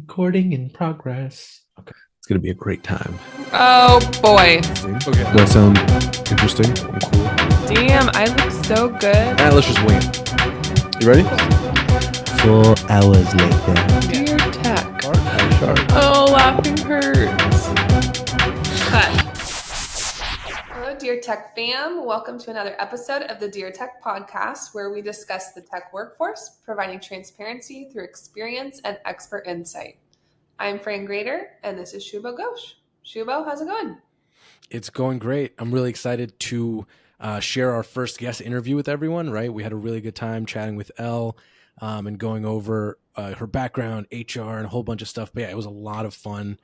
Recording in progress. Okay. It's going to be a great time. Oh boy. Okay. Does that sound interesting and cool? Damn, I look so good. All right, let's just wing it. You ready? 4 hours later. Dear Tech. Sharp. Oh, laughing hurts. Cut. Hello, Dear Tech fam. Welcome to another episode of the Dear Tech podcast, where we discuss the tech workforce, providing transparency through experience and expert insight. I'm Fran Grader, and this is Shubho Ghosh. Shubho, how's it going? It's going great. I'm really excited to share our first guest interview with everyone, right? We had a really good time chatting with Elle and going over her background, HR, and a whole bunch of stuff. But yeah, it was a lot of fun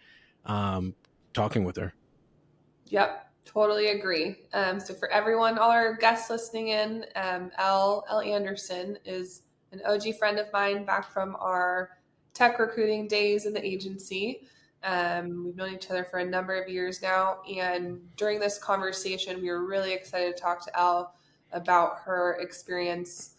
talking with her. Yep. Totally agree. So for everyone, all our guests listening in, Elle Anderson is an OG friend of mine back from our tech recruiting days in the agency. We've known each other for a number of years now. And during this conversation, we were really excited to talk to Elle about her experience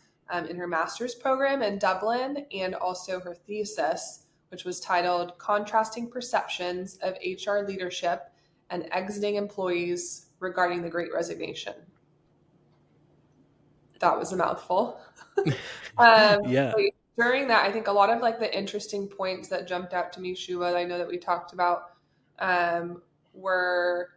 in her master's program in Dublin and also her thesis, which was titled Contrasting Perceptions of HR Leadership and Exiting Employees Regarding the Great Resignation. That was a mouthful. Yeah. So during that, I think a lot of like the interesting points that jumped out to me, Shubha, that I know that we talked about were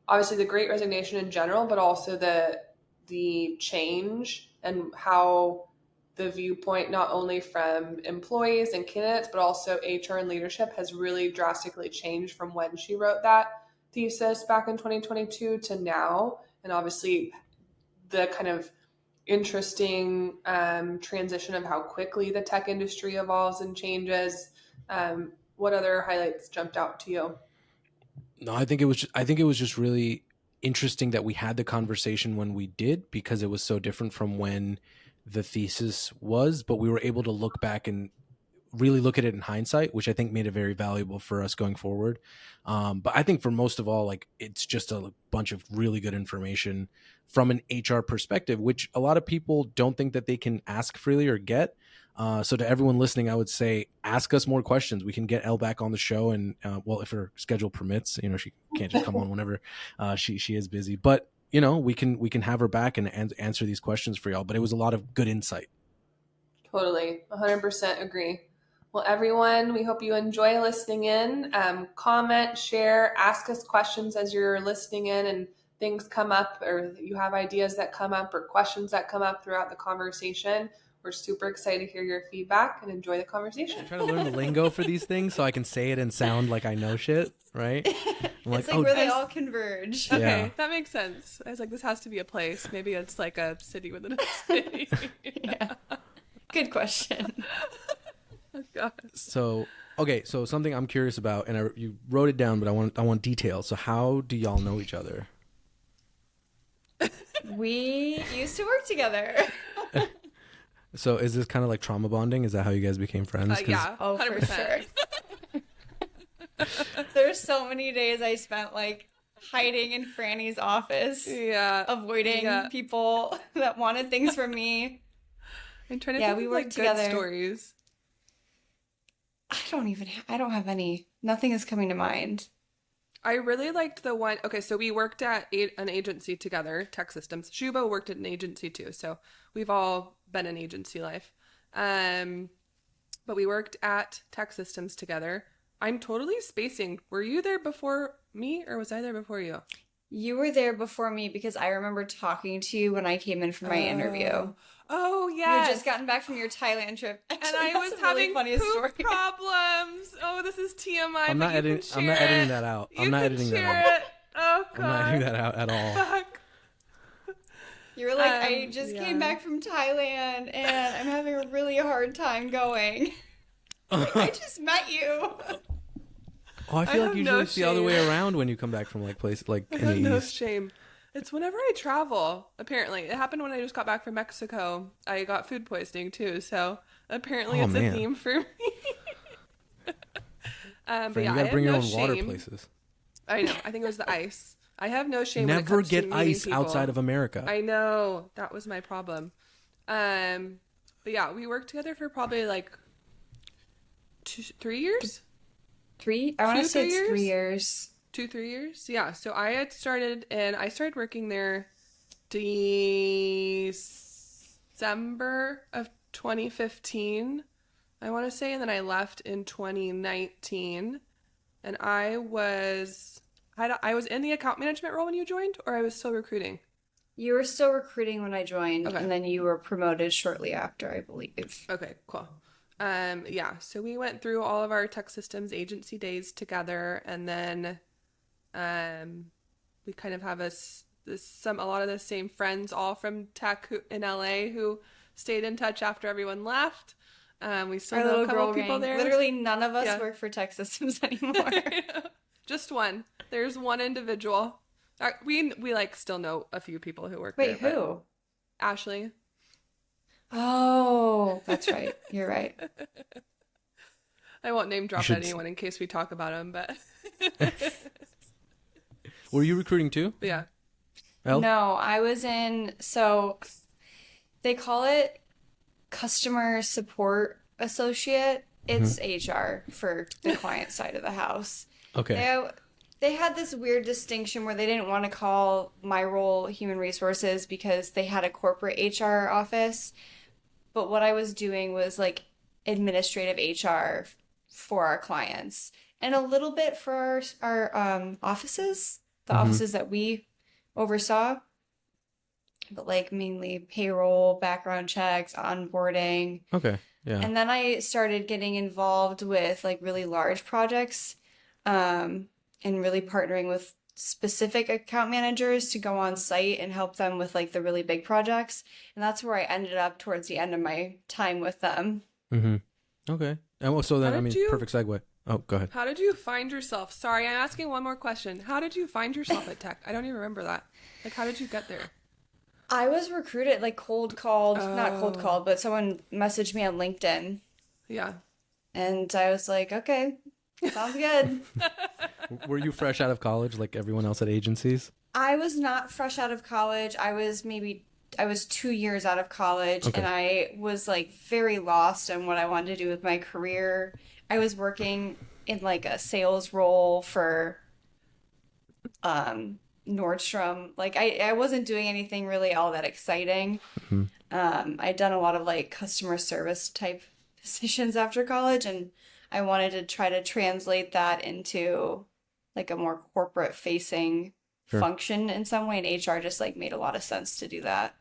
obviously the Great Resignation in general, but also the change and how the viewpoint, not only from employees and candidates, but also HR and leadership has really drastically changed from when she wrote that thesis back in 2022 to now. And obviously the kind of interesting transition of how quickly the tech industry evolves and changes. What other highlights jumped out to you? No, I think it was just really interesting that we had the conversation when we did, because it was so different from when the thesis was, but we were able to look back and really look at it in hindsight, which I think made it very valuable for us going forward. But I think for most of all, like, it's just a bunch of really good information from an HR perspective, which a lot of people don't think that they can ask freely or get. So to everyone listening, I would say, ask us more questions. We can get Elle back on the show. And well, if her schedule permits, she can't just come on whenever she is busy, but we can have her back and answer these questions for y'all. But it was a lot of good insight. Totally. 100% agree. Well, everyone, we hope you enjoy listening in. Comment, share, ask us questions as you're listening in and things come up, or you have ideas that come up or questions that come up throughout the conversation. We're super excited to hear your feedback and enjoy the conversation. I'm trying to learn the lingo for these things so I can say it and sound like I know shit, right? I'm it's like where they all converge. Okay, Yeah. that makes sense. I was like, this has to be a place. Maybe it's like a city within a city. Yeah. Good question. Oh, God. So something I'm curious about, and you wrote it down, but I want details. So how do y'all know each other? We used to work together. So is this kind of like trauma bonding? Is that how you guys became friends? Yeah, Oh, 100%. for sure. There's so many days I spent like hiding in Franny's office, Yeah. avoiding people that wanted things from me. I'm trying to Yeah, think we of worked like together. good stories. I don't have any. Nothing is coming to mind. I really liked the one. Okay, so we worked at an agency together, Tech Systems. Shubho worked at an agency too, so we've all been in agency life. But we worked at Tech Systems together. I'm totally spacing. Were you there before me, or was I there before you? You were there before me because I remember talking to you when I came in for my interview. Oh, You yeah. had just gotten back from your Thailand trip. And Actually, I that's was a really having funny poop story. problems. Oh, this is TMI. I'm but not you can editing. I'm share not editing it. that out. You I'm not can editing that share out. it. Oh, God. I'm not editing that out at all. Fuck. You were like, I just yeah. came back from Thailand and I'm having a really hard time going. Like, I just met you. Oh, I feel I like have usually no it's the other way shame. around when you come back from like places like I in have the no East. shame. It's whenever I travel, apparently. It happened when I just got back from Mexico. I got food poisoning too, so apparently Oh, it's man. a theme for me. But Fran, yeah, you I gotta have bring your no own water shame. places. I know. I think it was the ice. I have no shame when it Never comes to get meeting ice people. outside of America. I know. That was my problem. But yeah, we worked together for probably like 3 years. I want to say 3 it's years? 3 years. 3 years. Yeah. So I started working there December of 2015, I want to say, and then I left in 2019, and I was in the account management role when you joined, or I was still recruiting. You were still recruiting when I joined, Okay. and then you were promoted shortly after, I believe. Okay, cool. Yeah, so we went through all of our tech systems agency days together, and then we kind of have a lot of the same friends, all from tech in LA, who stayed in touch after everyone left. We still Our know little a couple girl people gang. there. Literally none of us Yeah. work for tech systems anymore. Just one. There's one individual. We like still know a few people who work Wait, there. who? Ashley. Oh, that's right. You're right. I won't name drop should- anyone in case we talk about him, but Were you recruiting too? yeah. Elle? No, I was in, so they call it customer support associate. It's HR for the client side of the house. Okay. They had this weird distinction where they didn't want to call my role human resources because they had a corporate HR office. But what I was doing was like administrative HR for our clients and a little bit for our offices, the offices that we oversaw. But like mainly payroll, background checks, onboarding. Okay. Yeah. And then I started getting involved with like really large projects, and really partnering with specific account managers to go on site and help them with like the really big projects. And that's where I ended up towards the end of my time with them. Okay. And so then, How I did mean, you- perfect segue. Oh, go ahead. How did you find yourself? Sorry, I'm asking one more question. How did you find yourself at tech? I don't even remember that. Like, how did you get there? I was recruited, like cold called, not cold Oh. called, but someone messaged me on LinkedIn. Yeah. And I was like, okay, sounds good. Were you fresh out of college like everyone else at agencies? I was not fresh out of college. I was 2 years out of college, Okay. and I was like very lost on what I wanted to do with my career. I was working in like a sales role for Nordstrom. Like I wasn't doing anything really all that exciting. I'd done a lot of like customer service type positions after college, and I wanted to try to translate that into like a more corporate facing Sure. function in some way, and HR just like made a lot of sense to do that.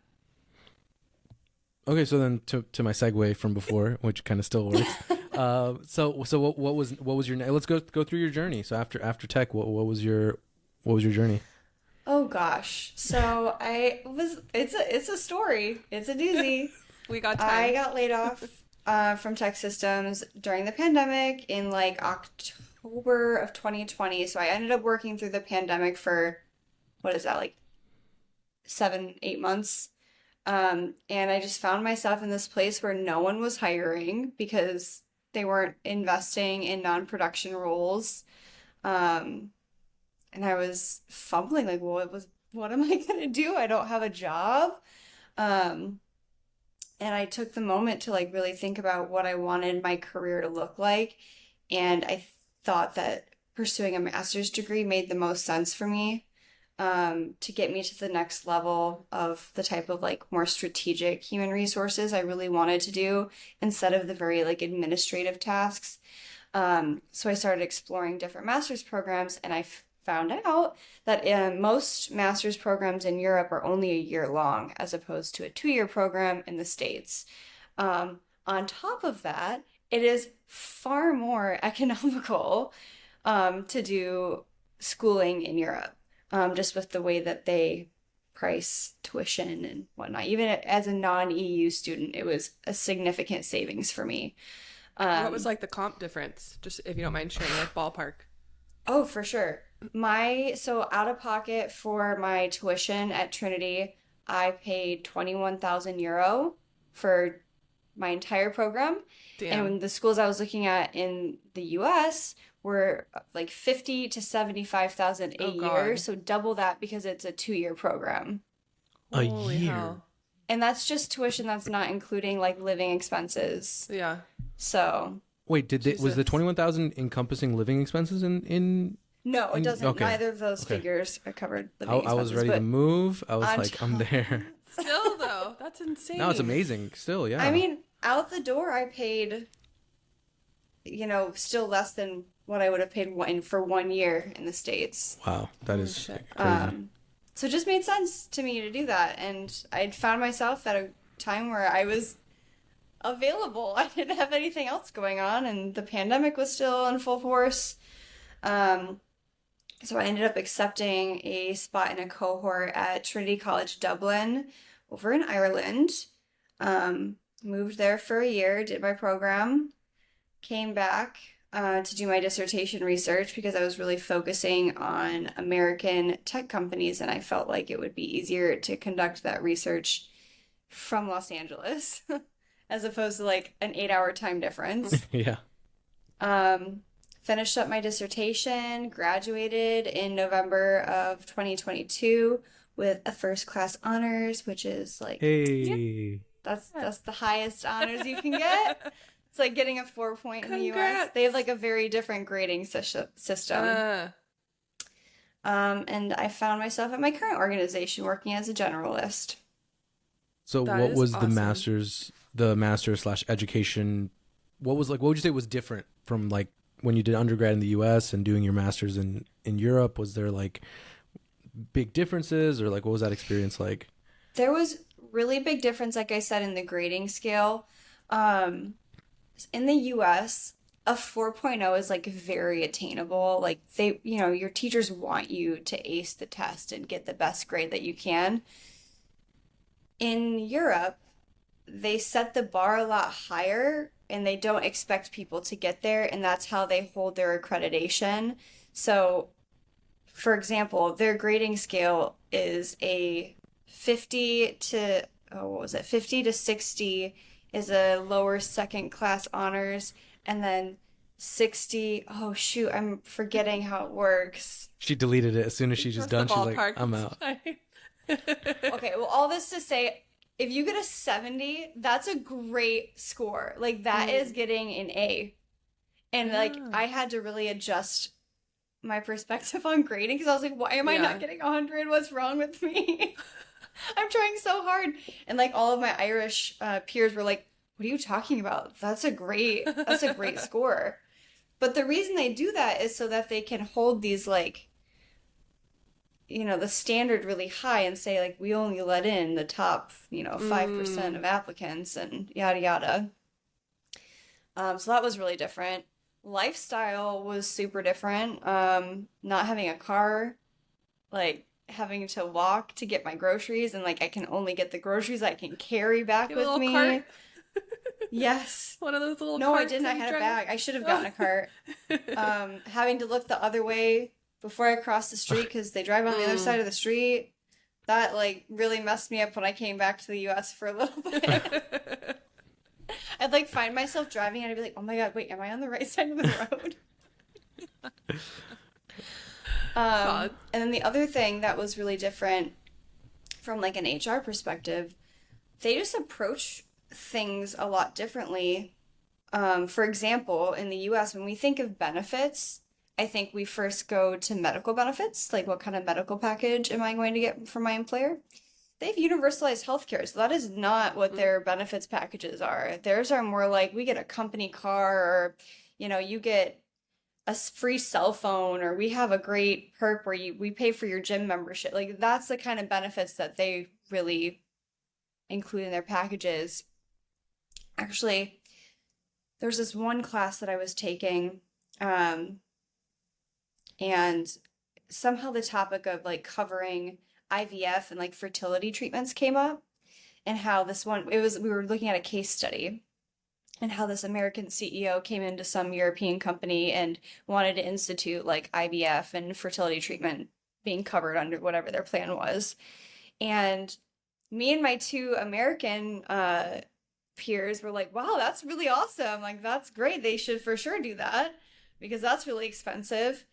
Okay, so then to my segue from before, which kind of still works. So what was your let's go through your journey. So after tech, what was your journey? Oh gosh. So it's a story. It's a doozy. We got I time. got laid off from tech systems during the pandemic in like October of 2020. So I ended up working through the pandemic for, what is that, like 7-8 months. And I just found myself in this place where no one was hiring because they weren't investing in non-production roles. And I was fumbling, like, what am I gonna do? I don't have a job. And I took the moment to like really think about what I wanted my career to look like. And I thought that pursuing a master's degree made the most sense for me, to get me to the next level of the type of like more strategic human resources I really wanted to do instead of the very like administrative tasks. So I started exploring different master's programs, and I found out that most master's programs in Europe are only a year long as opposed to a 2-year program in the States. On top of that, it is far more economical to do schooling in Europe, just with the way that they price tuition and whatnot. Even as a non-EU student, it was a significant savings for me. What was like the comp difference? Just if you don't mind sharing, like ballpark. Oh, for sure. So out of pocket for my tuition at Trinity, I paid 21,000 euro for my entire program. Damn. And the schools I was looking at in the US were like 50 to 75,000 a Oh, year. God. So double that because it's a 2-year program. A Holy year? hell. And that's just tuition. That's not including like living expenses. Yeah. So Wait, was the Jesus. 21,000 encompassing living expenses in No, it doesn't. okay. Neither of those Okay. figures are covered living I expenses. was ready to move. I was on like, I'm top- there. Still though, that's insane. No, it's amazing. Still, yeah. I mean, out the door, I paid, still less than what I would have paid for 1 year in the States. Wow, that is shit. crazy. So it just made sense to me to do that. And I'd found myself at a time where I was available. I didn't have anything else going on, and the pandemic was still in full force. So I ended up accepting a spot in a cohort at Trinity College Dublin over in Ireland. Moved there for a year, did my program, came back to do my dissertation research because I was really focusing on American tech companies, and I felt like it would be easier to conduct that research from Los Angeles as opposed to like an 8-hour time difference. Yeah. Finished up my dissertation, graduated in November of 2022 with a first class honors, which is like Hey. that's the highest honors you can get. It's like getting a 4 point in the US. Congrats. They have like a very different grading system. And I found myself at my current organization working as a generalist. So That what is was awesome. the master / education? What would you say was different from like when you did undergrad in the US and doing your master's in Europe? Was there like big differences, or like what was that experience like? There was really big difference, like I said, in the grading scale. In the US, a 4.0 is like very attainable. Like your teachers want you to ace the test and get the best grade that you can. In Europe, they set the bar a lot higher and they don't expect people to get there, and that's how they hold their accreditation. So, for example, their grading scale is a 50 to 60 is a lower second class honors, and then 60, oh shoot, I'm forgetting how it works. She deleted it as soon as she just done. She's like, Ballpark. I'm out. Okay, well, all this to say, if you get a 70, that's a great score. Like, that is getting an A. And, like, Yeah. I had to really adjust my perspective on grading because I was like, why am I not getting 100? What's wrong with me? I'm trying so hard. And, like, all of my Irish peers were like, what are you talking about? That's a great score. But the reason they do that is so that they can hold these, like, the standard really high and say, like, we only let in the top, 5% of applicants and yada yada. So that was really different. Lifestyle was super different. Not having a car, like having to walk to get my groceries, and like I can only get the groceries I can carry back You have a with little me. cart? Yes. One of those little No, I carts didn't. that I you had a drive? bag. I should have gotten a cart. Having to look the other way before I crossed the street because they drive on the other side of the street. That like really messed me up when I came back to the US for a little bit. I'd like find myself driving and I'd be like, oh my God, wait, am I on the right side of the road? And then the other thing that was really different from like an HR perspective, they just approach things a lot differently. For example, in the US, when we think of benefits, I think we first go to medical benefits, like what kind of medical package am I going to get from my employer? They have universalized healthcare, so that is not what their benefits packages are. Theirs are more like we get a company car, or you get a free cell phone, or we have a great perk where we pay for your gym membership. Like that's the kind of benefits that they really include in their packages. Actually, there's this one class that I was taking, and somehow the topic of like covering IVF and like fertility treatments came up, and how we were looking at a case study and how this American CEO came into some European company and wanted to institute like IVF and fertility treatment being covered under whatever their plan was. And me and my two American peers were like, wow, that's really awesome. Like, that's great. They should for sure do that because that's really expensive.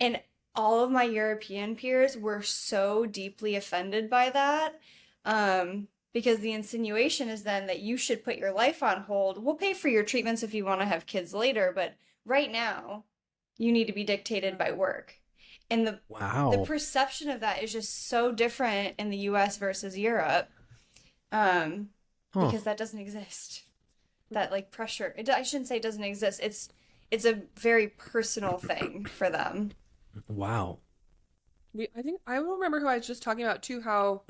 And all of my European peers were so deeply offended by that, because the insinuation is then that you should put your life on hold. We'll pay for your treatments if you want to have kids later, but right now you need to be dictated by work. And the Wow. perception of that is just so different in the US versus Europe. Because that doesn't exist. That like pressure, I shouldn't say it doesn't exist. It's a very personal thing for them. Wow. I think I will remember who I was just talking about too, how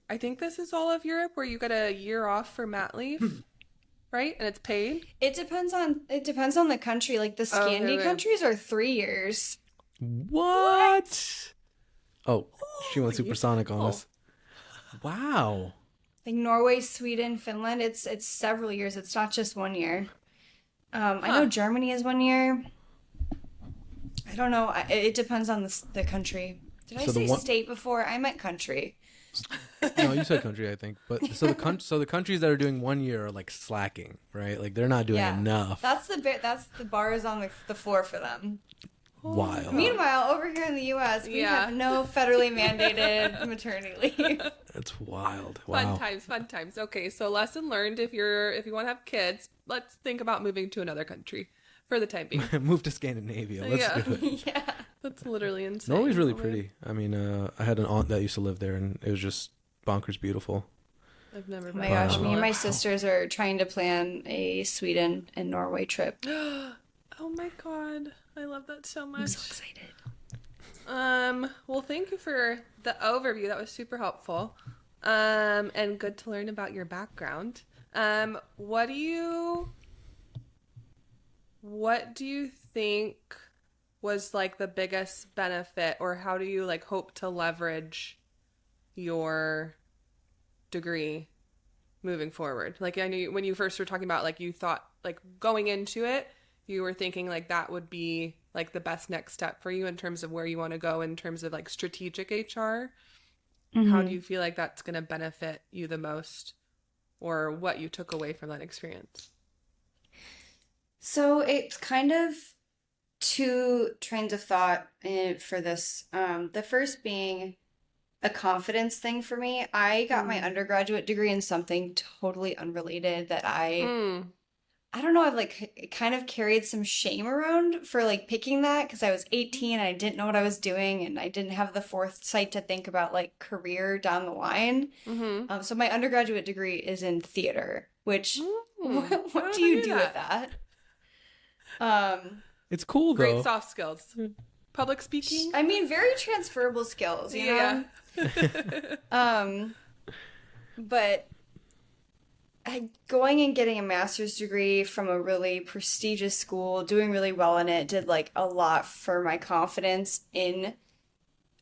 I think this is all of Europe where you get a year off for mat leave, right? And it's paid. It depends on the country. Like the Scandi countries are 3 years. What? Oh, she went supersonic on us. Wow. Like Norway, Sweden, Finland, it's several years. It's not just 1 year. I know Germany is 1 year. I don't know. It depends on the country. Did I say state before? I meant country. No, you said country, I think. But so the countries that are doing 1 year are like slacking, right? Like they're not doing enough. That's the bar is on the floor for them. Wild. Meanwhile, over here in the U.S., we have no federally mandated maternity leave. That's wild. Wow. Fun times. Okay, so lesson learned: if you want to have kids, let's think about moving to another country for the time being. Move to Scandinavia. Let's do it. Yeah, that's literally insane. Norway's really pretty. I mean, I had an aunt that used to live there, and it was just bonkers beautiful. I've never. Oh my gosh, me and my sisters are trying to plan a Sweden and Norway trip. Oh my god, I love that so much. I'm so excited. Well, thank you for the overview. That was super helpful. And good to learn about your background. What do you think was like the biggest benefit, or how do you like hope to leverage your degree moving forward? Like I knew when you first were talking about like you thought like going into it, you were thinking like that would be like the best next step for you in terms of where you want to go in terms of like strategic HR. Mm-hmm. How do you feel like that's going to benefit you the most, or what you took away from that experience? So it's kind of two trains of thought for this. The first being a confidence thing for me. I got my undergraduate degree in something totally unrelated that I don't know, I've like kind of carried some shame around for like picking that because I was 18 and I didn't know what I was doing and I didn't have the foresight to think about like career down the line. Mm-hmm. So my undergraduate degree is in theater, which what do you do with that? It's cool though. Great soft skills. Public speaking? I mean, very transferable skills, you know? But going and getting a master's degree from a really prestigious school, doing really well in it, did like a lot for my confidence in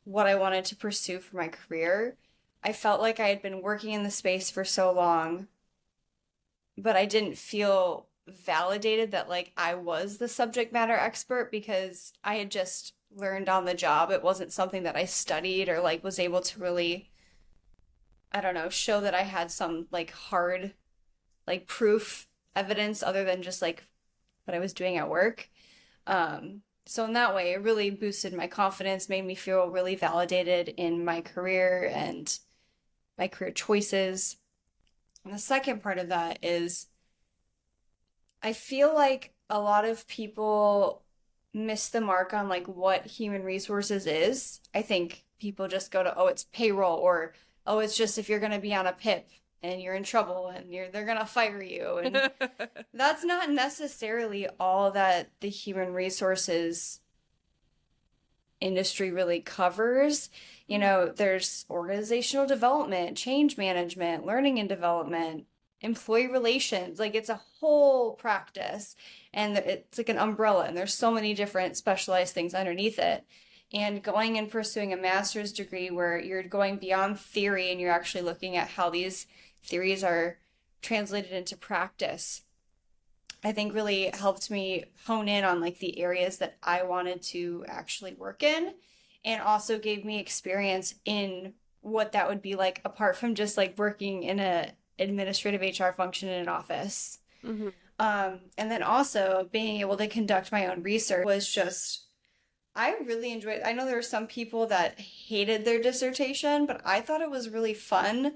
what I wanted to pursue for my career. I felt like I had been working in the space for so long, but I didn't feel validated that like I was the subject matter expert because I had just learned on the job. It wasn't something that I studied or like was able to really, I don't know, show that I had some like hard like proof evidence other than just like what I was doing at work. So in that way, it really boosted my confidence, made me feel really validated in my career and my career choices. And the second part of that is I feel like a lot of people miss the mark on like what human resources is. I think people just go to, oh, it's payroll, or, oh, it's just if you're going to be on a PIP and you're in trouble and they're going to fire you. And that's not necessarily all that the human resources industry really covers. You know, there's organizational development, change management, learning and development, employee relations. Like it's a whole practice and it's like an umbrella and there's so many different specialized things underneath it. And going and pursuing a master's degree where you're going beyond theory and you're actually looking at how these theories are translated into practice, I think really helped me hone in on like the areas that I wanted to actually work in, and also gave me experience in what that would be like apart from just like working in a administrative HR function in an office. Mm-hmm. And then also being able to conduct my own research was just, I really enjoyed it. I know there were some people that hated their dissertation, but I thought it was really fun.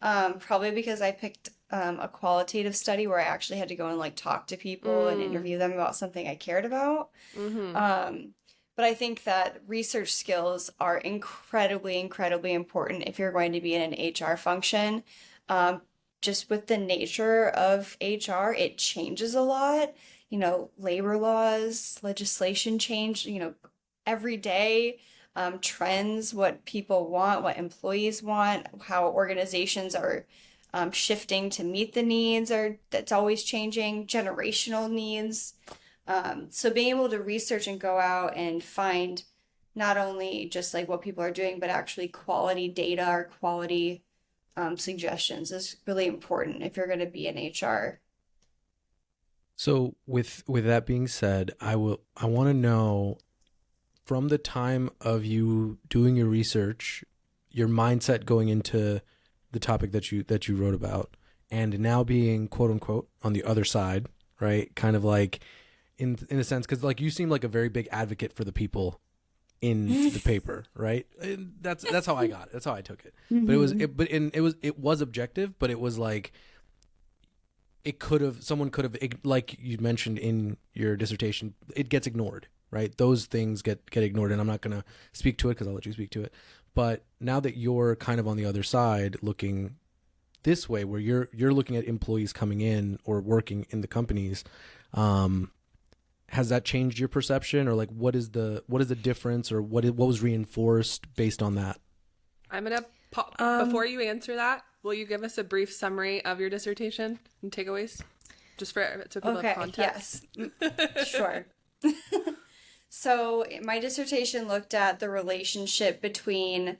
Probably because I picked a qualitative study where I actually had to go and like talk to people and interview them about something I cared about. Mm-hmm. But I think that research skills are incredibly, incredibly important if you're going to be in an HR function. Um, just with the nature of HR, it changes a lot. You know, labor laws, legislation change, you know, every day, trends, what people want, what employees want, how organizations are shifting to meet the needs are that's always changing, generational needs. So being able to research and go out and find not only just like what people are doing, but actually quality data or quality suggestions is really important if you're going to be in HR. So with that being said, I want to know from the time of you doing your research, your mindset going into the topic that you wrote about, and now being quote unquote on the other side, right? Kind of like in a sense, because like you seem like a very big advocate for the people in the paper, right? And that's how I got it. That's how I took it. But it was objective, but it was like someone could have, like you mentioned in your dissertation, it gets ignored, right? Those things get ignored, and I'm not going to speak to it because I'll let you speak to it. But now that you're kind of on the other side looking this way, where you're looking at employees coming in or working in the companies, has that changed your perception, or like what is the difference, or what was reinforced based on that? I'm gonna before you answer that, will you give us a brief summary of your dissertation and takeaways, just so people have context? Yes, sure. So my dissertation looked at the relationship between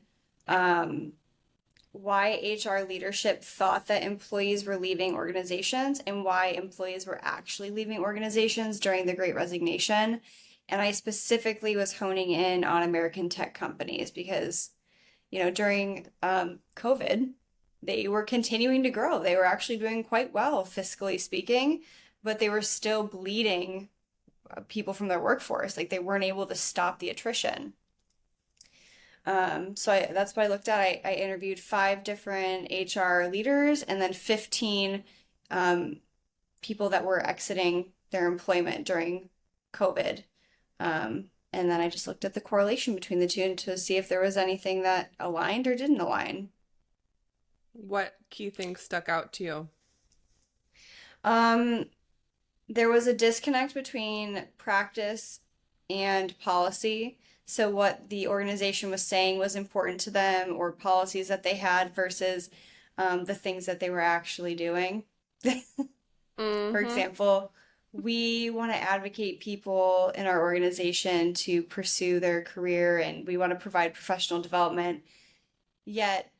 why HR leadership thought that employees were leaving organizations and why employees were actually leaving organizations during the Great Resignation. And I specifically was honing in on American tech companies because, you know, during COVID, they were continuing to grow. They were actually doing quite well, fiscally speaking, but they were still bleeding people from their workforce. Like they weren't able to stop the attrition. That's what I looked at. I interviewed 5 different HR leaders and then 15 people that were exiting their employment during COVID. And then I just looked at the correlation between the two to see if there was anything that aligned or didn't align. What key things stuck out to you? There was a disconnect between practice and policy. So what the organization was saying was important to them or policies that they had versus the things that they were actually doing. For example, we want to advocate people in our organization to pursue their career and we want to provide professional development. Yet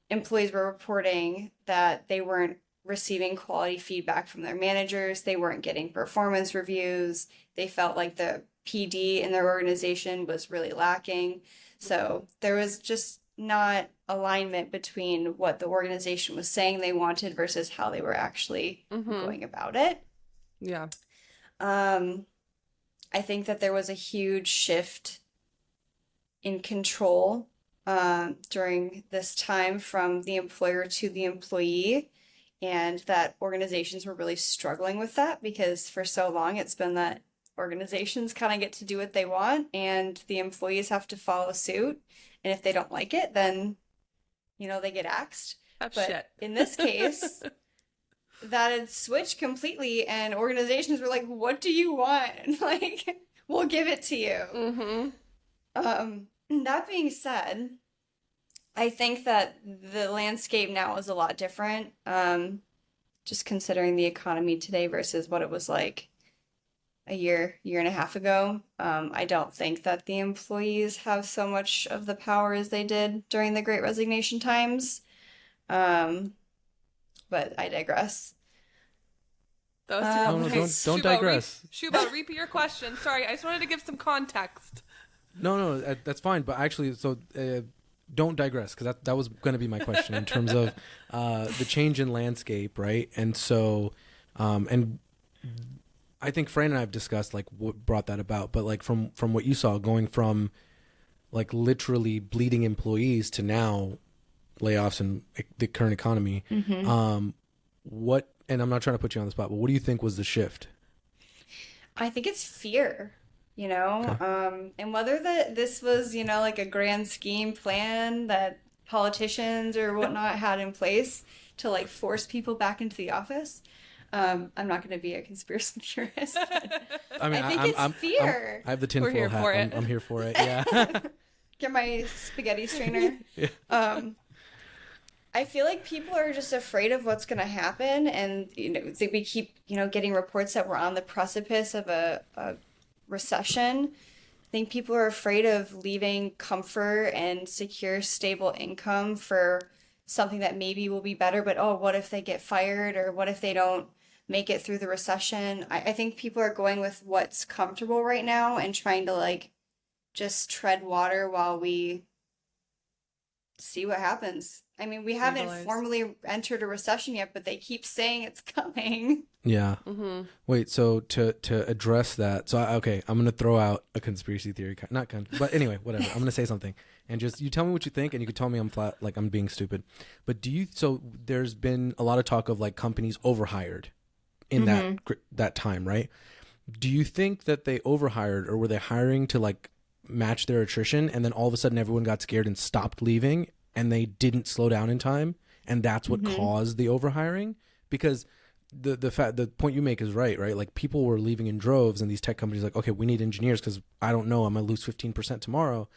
employees were reporting that they weren't receiving quality feedback from their managers. They weren't getting performance reviews. They felt like the PD in their organization was really lacking. So there was just not alignment between what the organization was saying they wanted versus how they were actually going about it. Yeah. I think that there was a huge shift in control during this time from the employer to the employee, and that organizations were really struggling with that because for so long it's been that organizations kind of get to do what they want and the employees have to follow suit. And if they don't like it, then, you know, they get axed. But shit. In this case, that had switched completely and organizations were like, what do you want? Like, we'll give it to you. That being said, I think that the landscape now is a lot different, just considering the economy today versus what it was like a year and a half ago. I don't think that the employees have so much of the power as they did during the Great Resignation times. But I digress. That was don't digress. Shubho, repeat your question. Sorry, I just wanted to give some context. No, that's fine. But actually, so don't digress because that was going to be my question in terms of the change in landscape, right? And so, and I think Fran and I have discussed like what brought that about, but like from what you saw, going from like literally bleeding employees to now layoffs and the current economy. What, and I'm not trying to put you on the spot, but what do you think was the shift? I think it's fear, Okay. and whether this was, like a grand scheme plan that politicians or whatnot had in place to like force people back into the office. I'm not going to be a conspiracy theorist, but I mean, I think it's fear. I have the We're tinfoil here hat. for it. I'm here for it. Yeah. Get my spaghetti strainer. Yeah. I feel like people are just afraid of what's going to happen, and we keep getting reports that we're on the precipice of a recession. I think people are afraid of leaving comfort and secure, stable income for something that maybe will be better, but oh, what if they get fired, or what if they don't make it through the recession? I think people are going with what's comfortable right now and trying to like just tread water while we see what happens. I mean, we haven't Stabilize. formally entered a recession yet, but they keep saying it's coming. Yeah. Wait, so to address that, so okay, I'm gonna throw out a conspiracy theory, not but anyway, whatever. I'm gonna say something, and just you tell me what you think, and you can tell me I'm flat, like I'm being stupid. But so there's been a lot of talk of like companies overhired in that time, right? Do you think that they overhired, or were they hiring to like match their attrition, and then all of a sudden everyone got scared and stopped leaving, and they didn't slow down in time, and that's what caused the overhiring? Because the point you make is right? Like people were leaving in droves, and these tech companies like, okay, we need engineers because I don't know, I'm gonna lose 15% tomorrow,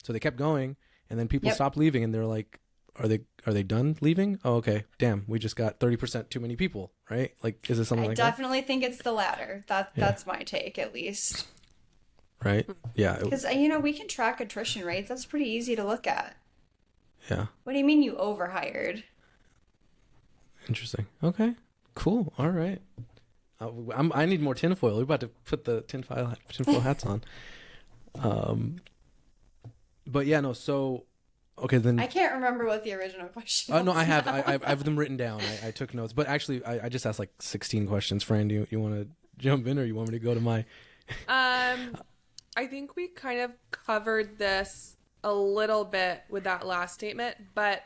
so they kept going, and then people stopped leaving, and they're like, are they done leaving? Oh, okay, damn, we just got 30% too many people, right? Like, is it something I like that? definitely think it's the latter. That's my take, at least. Right? Yeah. Because we can track attrition rates. That's pretty easy to look at. Yeah. What do you mean you overhired? Interesting. Okay. Cool. All right. I need more tinfoil. We're about to put the tinfoil hats on. But yeah, no. So, okay, then. I can't remember what the original question was. No, I have. now. I have them written down. I took notes. But actually, I just asked like 16 questions. Fran, do you want to jump in, or you want me to go to my? I think we kind of covered this a little bit with that last statement, but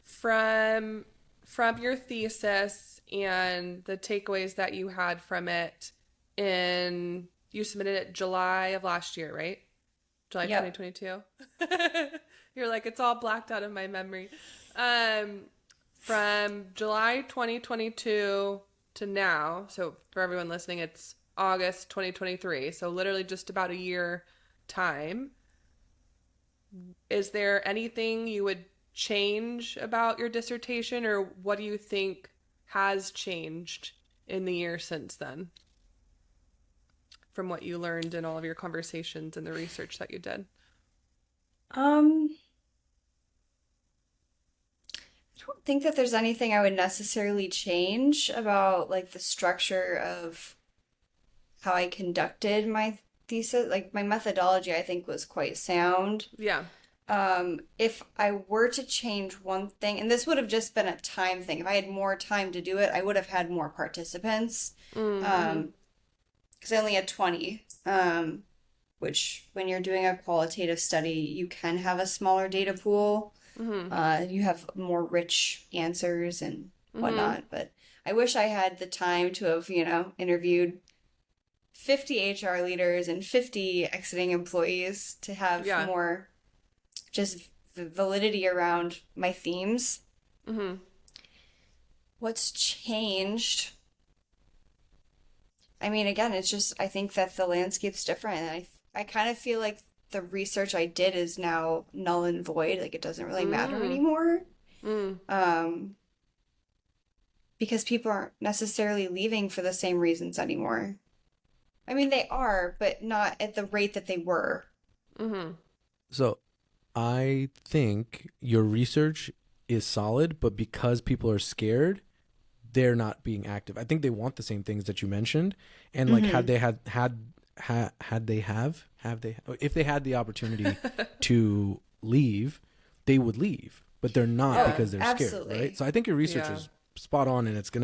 from your thesis and the takeaways that you had from it, you submitted it July of last year, right? July 2022. You're like, it's all blacked out of my memory. From July 2022 to now, so for everyone listening, it's August 2023, so literally just about a year time. Is there anything you would change about your dissertation, or what do you think has changed in the year since then from what you learned in all of your conversations and the research that you did? I don't think that there's anything I would necessarily change about like the structure of how I conducted my thesis. Like my methodology, I think, was quite sound. Yeah. If I were to change one thing, and this would have just been a time thing, if I had more time to do it, I would have had more participants. Because I only had 20, which when you're doing a qualitative study, you can have a smaller data pool. You have more rich answers and whatnot. But I wish I had the time to have, interviewed 50 HR leaders and 50 exiting employees to have more just validity around my themes. What's changed? I mean, again, it's just, I think that the landscape's different. And I kind of feel like the research I did is now null and void. Like, it doesn't really matter anymore. Because people aren't necessarily leaving for the same reasons anymore. I mean, they are, but not at the rate that they were. So I think your research is solid, but because people are scared, they're not being active. I think they want the same things that you mentioned, and like if they had the opportunity to leave, they would leave, but they're not because they're scared, right? So I think your research is spot on, and it's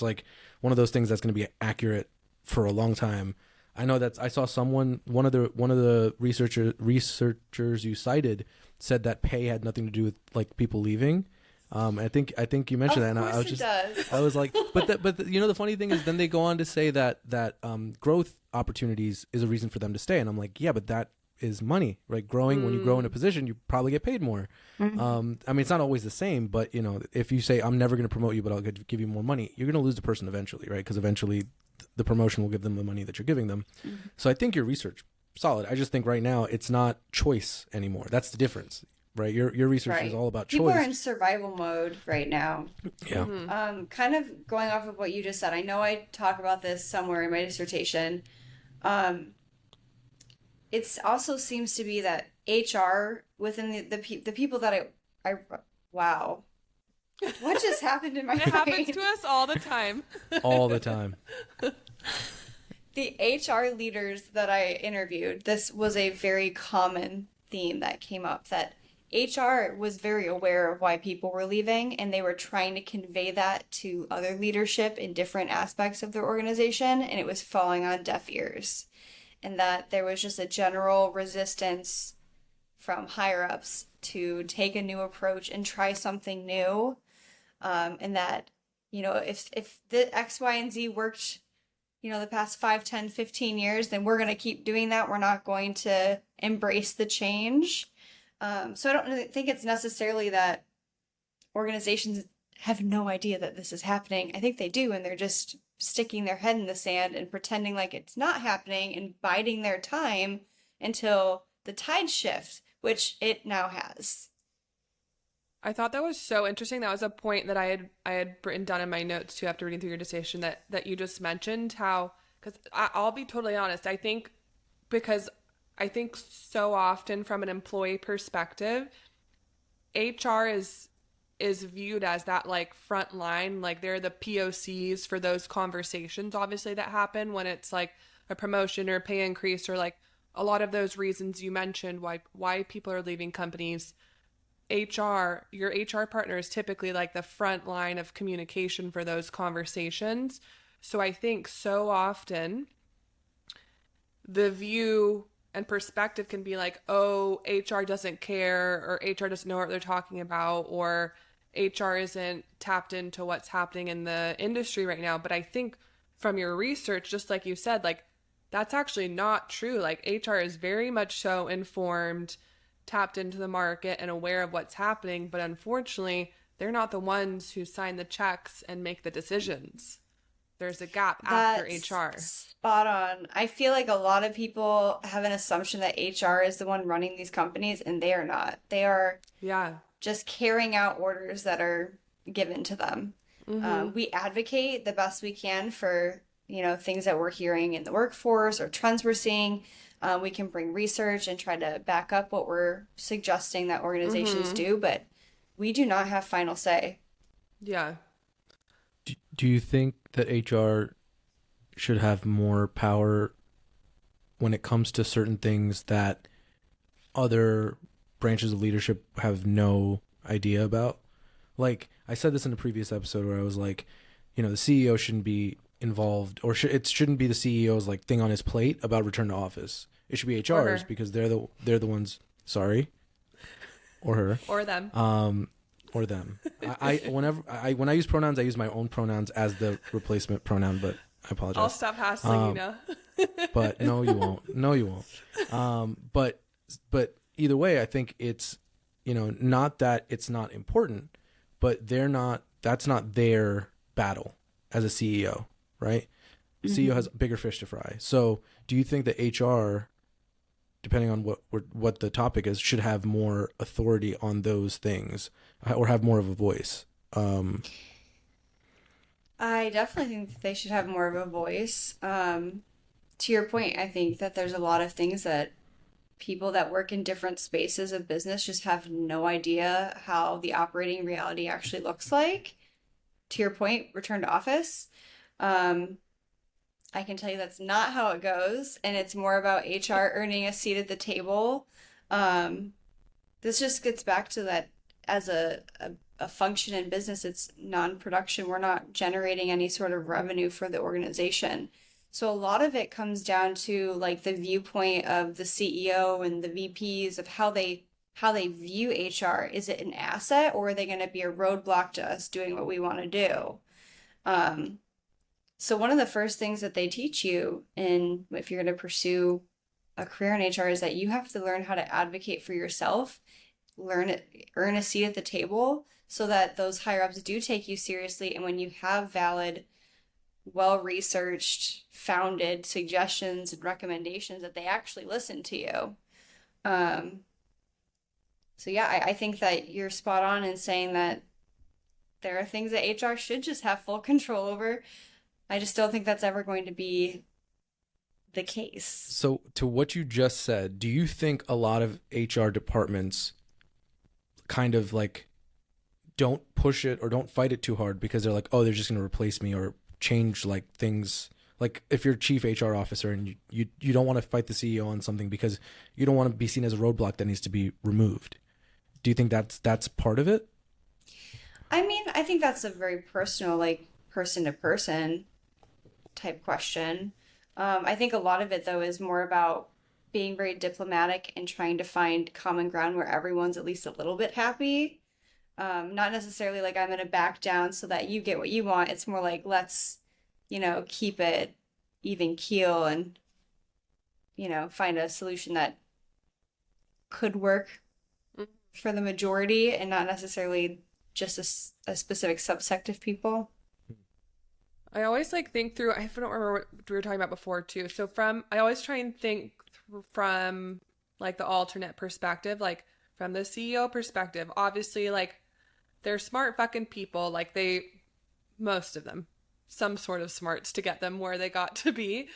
like one of those things that's going to be accurate for a long time. I know that I saw one of the researchers you cited said that pay had nothing to do with like people leaving. I think you mentioned that, and I was just I was like, but you know, the funny thing is, then they go on to say that growth opportunities is a reason for them to stay, and I'm like, yeah, but that is money, right? Growing, when you grow in a position, you probably get paid more. I mean, it's not always the same, but you know, if you say I'm never going to promote you, but I'll give you more money, you're going to lose the person eventually, right? Because eventually the promotion will give them the money that you're giving them. So I think your research solid. I just think right now it's not choice anymore. That's the difference, right? Your research is all about People choice. are in survival mode right now. Yeah. Kind of going off of what you just said, I know I talk about this somewhere in my dissertation. It also seems to be that HR within the people that I wow. What just happened in my It brain? happens to us all the time. All the time. The HR leaders that I interviewed, this was a very common theme that came up, that HR was very aware of why people were leaving, and they were trying to convey that to other leadership in different aspects of their organization, and it was falling on deaf ears. And that there was just a general resistance from higher ups to take a new approach and try something new. And that, you know, if the X, Y, and Z worked, you know, the past 5, 10, 15 years, then we're going to keep doing that. We're not going to embrace the change. So I don't think it's necessarily that organizations have no idea that this is happening. I think they do, and they're just sticking their head in the sand and pretending like it's not happening and biding their time until the tide shifts, which it now has. I thought that was so interesting. That was a point that I had written down in my notes too after reading through your dissertation that you just mentioned, how, because I'll be totally honest, I think so often from an employee perspective, HR is viewed as that like front line, like they're the POCs for those conversations obviously that happen when it's like a promotion or pay increase, or like a lot of those reasons you mentioned why people are leaving companies. Your HR partner is typically like the front line of communication for those conversations. So I think so often the view and perspective can be like, oh, HR doesn't care, or HR doesn't know what they're talking about, or HR isn't tapped into what's happening in the industry right now. But I think from your research, just like you said, like that's actually not true. Like HR is very much so informed, tapped into the market, and aware of what's happening. But unfortunately, they're not the ones who sign the checks and make the decisions. There's a gap after HR. Spot on. I feel like a lot of people have an assumption that HR is the one running these companies, and they are not. They are just carrying out orders that are given to them. We advocate the best we can for, you know, things that we're hearing in the workforce or trends we're seeing. We can bring research and try to back up what we're suggesting that organizations do, but we do not have final say. Yeah. Do you think that HR should have more power when it comes to certain things that other branches of leadership have no idea about? Like, I said this in a previous episode where I was like, you know, the CEO shouldn't be involved, or it shouldn't be the CEO's like thing on his plate about return to office. It should be HR's, because they're the ones. Sorry, or her, or them. Or them. When I use pronouns, I use my own pronouns as the replacement pronoun, but I apologize. I'll stop hassling you now. But no, you won't. No, you won't. But either way, I think it's, you know, not that it's not important, but that's not their battle as a CEO, right? The CEO has bigger fish to fry. So do you think that HR, depending on what the topic is, should have more authority on those things, or have more of a voice? I definitely think that they should have more of a voice. To your point, I think that there's a lot of things that people that work in different spaces of business just have no idea how the operating reality actually looks like. To your point, return to office. I can tell you that's not how it goes, and it's more about HR earning a seat at the table. This just gets back to that as a function in business, it's non-production. We're not generating any sort of revenue for the organization. So a lot of it comes down to like the viewpoint of the CEO and the VPs of how they view HR. Is it an asset, or are they going to be a roadblock to us doing what we want to do? Um, so one of the first things that they teach you in if you're going to pursue a career in HR is that you have to learn how to advocate for yourself, learn it, earn a seat at the table so that those higher ups do take you seriously. And when you have valid, well-researched, founded suggestions and recommendations, that they actually listen to you. So yeah, I think that you're spot on in saying that there are things that HR should just have full control over. I just don't think that's ever going to be the case. So to what you just said, do you think a lot of HR departments kind of like don't push it or don't fight it too hard because they're like, oh, they're just going to replace me or change like things? Like if you're chief HR officer and you don't want to fight the CEO on something because you don't want to be seen as a roadblock that needs to be removed. Do you think that's part of it? I mean, I think that's a very personal, like person to person type question. I think a lot of it though is more about being very diplomatic and trying to find common ground where everyone's at least a little bit happy. Not necessarily like I'm going to back down so that you get what you want. It's more like let's, keep it even keel and, find a solution that could work for the majority and not necessarily just a specific subsect of people. I always like think through, I don't remember what we were talking about before too. So I always try and think from like the alternate perspective, like from the CEO perspective, obviously like they're smart fucking people. Like most of them, some sort of smarts to get them where they got to be.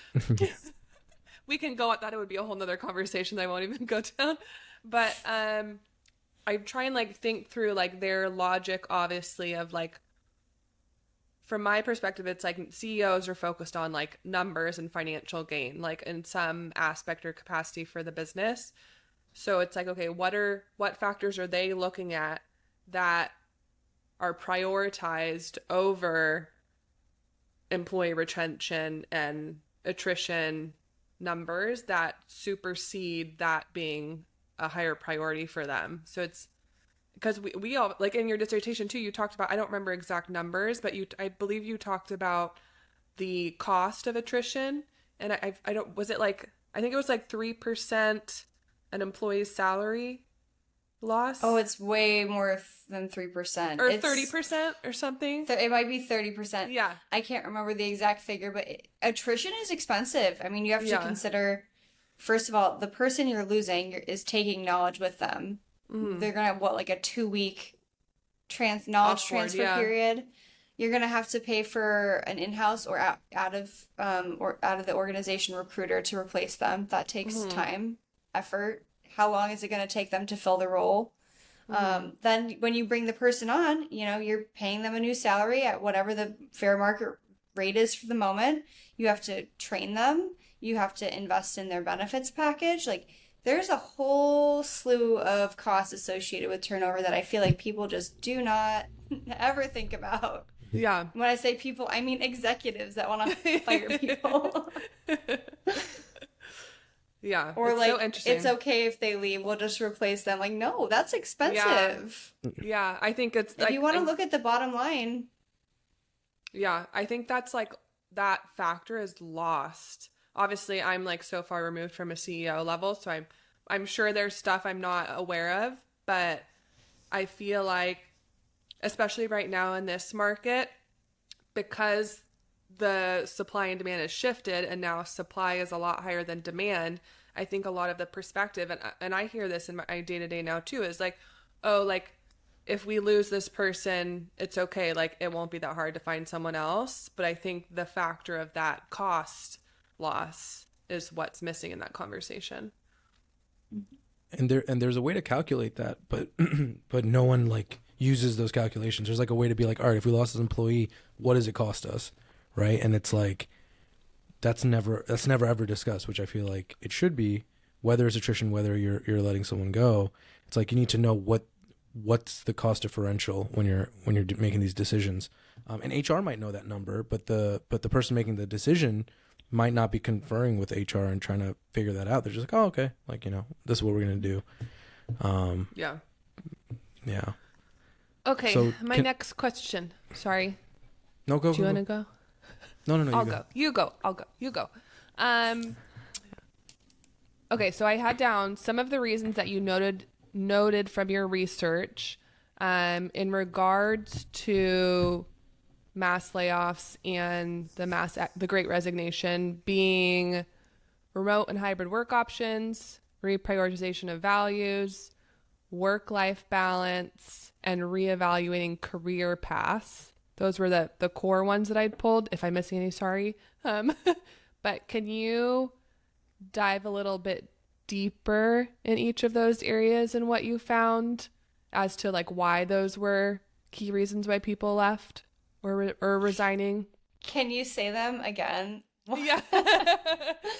We can go at that. It would be a whole nother conversation that I won't even go down. But I try and like think through like their logic, obviously, of like, from my perspective, it's like CEOs are focused on like numbers and financial gain, like in some aspect or capacity for the business. So it's like, okay, what factors are they looking at that are prioritized over employee retention and attrition numbers that supersede that being a higher priority for them? So it's because we all, like in your dissertation too, you talked about, I don't remember exact numbers, but I believe you talked about the cost of attrition. And I don't, was it like, I think it was like 3% an employee's salary loss. Oh, it's way more than 3%. Or It's 30% or something. It might be 30%. Yeah. I can't remember the exact figure, but attrition is expensive. I mean, you have to consider, first of all, the person you're losing is taking knowledge with them. They're going to have like a 2-week knowledge transfer period. You're going to have to pay for an in-house or out of the organization recruiter to replace them. That takes time, effort. How long is it going to take them to fill the role? Then when you bring the person on, you're paying them a new salary at whatever the fair market rate is for the moment. You have to train them. You have to invest in their benefits package. Like, there's a whole slew of costs associated with turnover that I feel like people just do not ever think about. Yeah. When I say people, I mean executives that want to fire people. Yeah. Or like, so interesting. it's okay if they leave, we'll just replace them. Like, no, that's expensive. Yeah. I think it's if you want to look at the bottom line. Yeah. I think that's like, that factor is lost. Obviously, I'm like so far removed from a CEO level, so I'm sure there's stuff I'm not aware of, but I feel like, especially right now in this market, because the supply and demand has shifted and now supply is a lot higher than demand, I think a lot of the perspective, and I hear this in my day-to-day now too, is like, oh, like if we lose this person, it's okay, like it won't be that hard to find someone else. But I think the factor of that cost loss is what's missing in that conversation. And there's a way to calculate that, but but no one like uses those calculations. There's like a way to be like, all right, if we lost this employee, what does it cost us, right? And it's like that's never ever discussed, which I feel like it should be. Whether it's attrition, whether you're letting someone go, it's like you need to know what's the cost differential when you're making these decisions. And HR might know that number, but the person making the decision might not be conferring with HR and trying to figure that out. They're just like, oh, okay, like, you know, this is what we're going to do. Yeah. Yeah. Okay. So My next question. Sorry. No, go. Do you want to go? No. I'll go. You go. I'll go. You go. Okay. So I had down some of the reasons that you noted from your research, in regards to mass layoffs and the Great Resignation being remote and hybrid work options, reprioritization of values, work-life balance, and reevaluating career paths. Those were the core ones that I'd pulled. If I'm missing any, sorry. But can you dive a little bit deeper in each of those areas and what you found as to like why those were key reasons why people left or resigning? Can you say them again? Yeah.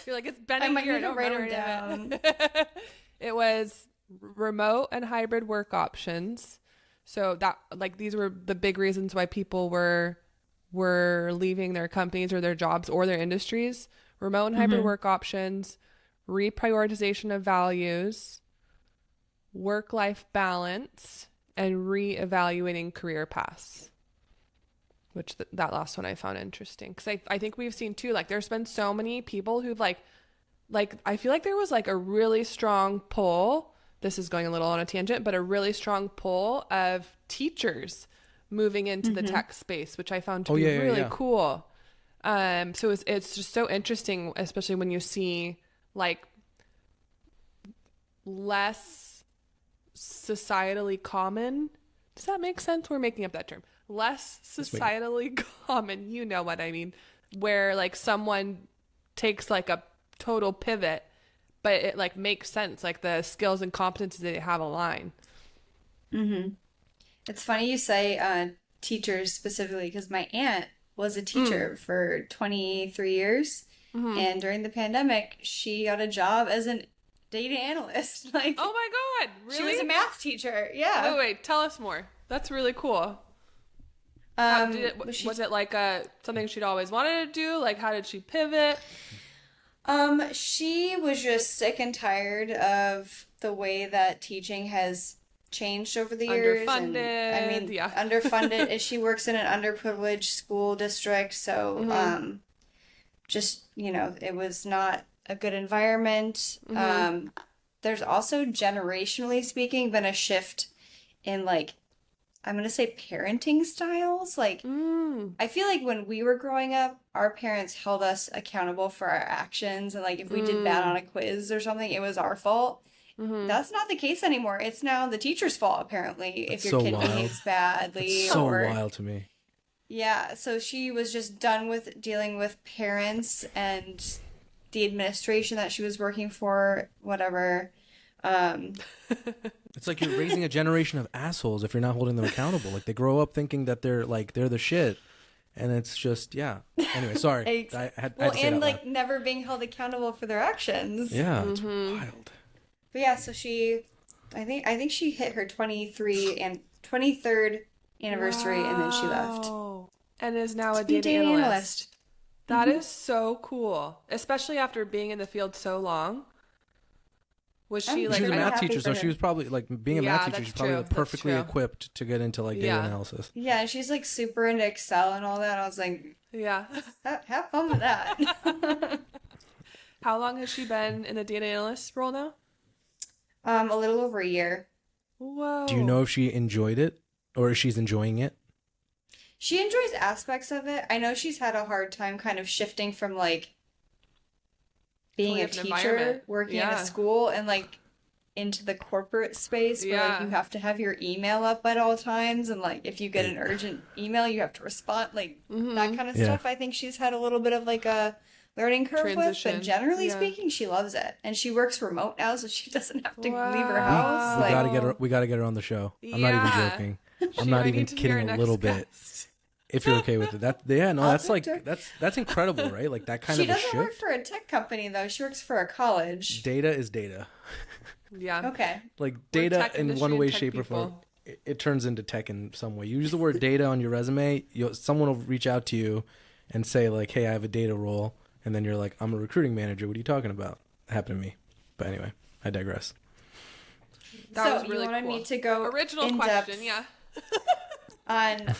You're like, it's been a year. I don't write remember them down. It was remote and hybrid work options. So that, like, these were the big reasons why people were leaving their companies or their jobs or their industries. Remote and hybrid work options, reprioritization of values, work-life balance, and reevaluating career paths. Which that last one I found interesting because I think we've seen too, like, there's been so many people who've like I feel like there was like a really strong pull. This is going a little on a tangent, but a really strong pull of teachers moving into the tech space, which I found to be really cool. So it's just so interesting, especially when you see like less societally common. Does that make sense? We're making up that term. Less societally common, you know what I mean, where like someone takes like a total pivot, but it like makes sense, like the skills and competencies that they have align. It's funny you say teachers specifically because my aunt was a teacher for 23 years, and during the pandemic, she got a job as a data analyst. Like, oh my God, really? She was a math teacher. Yeah. Wait, tell us more. That's really cool. Was it like something she'd always wanted to do? Like, how did she pivot? She was just sick and tired of the way that teaching has changed over the years. Underfunded. Underfunded. And she works in an underprivileged school district, so just, you know, it was not a good environment. There's also, generationally speaking, been a shift in, like, I'm going to say parenting styles. Like, I feel like when we were growing up, our parents held us accountable for our actions. And, like, if we did bad on a quiz or something, it was our fault. That's not the case anymore. It's now the teacher's fault, apparently, if your kid behaves badly. It's so wild to me. Yeah, so she was just done with dealing with parents and the administration that she was working for, whatever. It's like you're raising a generation of assholes if you're not holding them accountable. Like, they grow up thinking that they're the shit, and it's just, yeah. Anyway, sorry. I had to say that like loud. never being held accountable for their actions. Yeah, it's wild. But yeah, so I think she hit her 23rd anniversary, and then she left. And is now a data analyst. That is so cool, especially after being in the field so long. Was she like? She was a math teacher, so her. she was probably like being a math teacher. She's probably true. perfectly equipped to get into like data analysis. Yeah, she's like super into Excel and all that. I was like, yeah, have fun with that. How long has she been in the data analyst role now? A little over a year. Whoa. Do you know if she enjoyed it or if she's enjoying it? She enjoys aspects of it. I know she's had a hard time kind of shifting from like being a teacher, working in a school, and like into the corporate space where like you have to have your email up at all times, and like if you get an urgent email, you have to respond, like that kind of stuff. I think she's had a little bit of like a learning curve with, but generally speaking, she loves it, and she works remote now, so she doesn't have to leave her house. We gotta get her on the show. I'm not even joking. I'm not even kidding a little bit. If you're okay with it, that's incredible, right? Like that kind of a shift. She doesn't work for a tech company though. She works for a college. Data is data. Yeah. Okay. Like data in one way, shape, or form, it turns into tech in some way. You use the word data on your resume, someone will reach out to you and say like, "Hey, I have a data role," and then you're like, I'm a recruiting manager. What are you talking about? It happened to me. But anyway, I digress. That was So really you wanted cool. me to go Original in question, depth yeah. on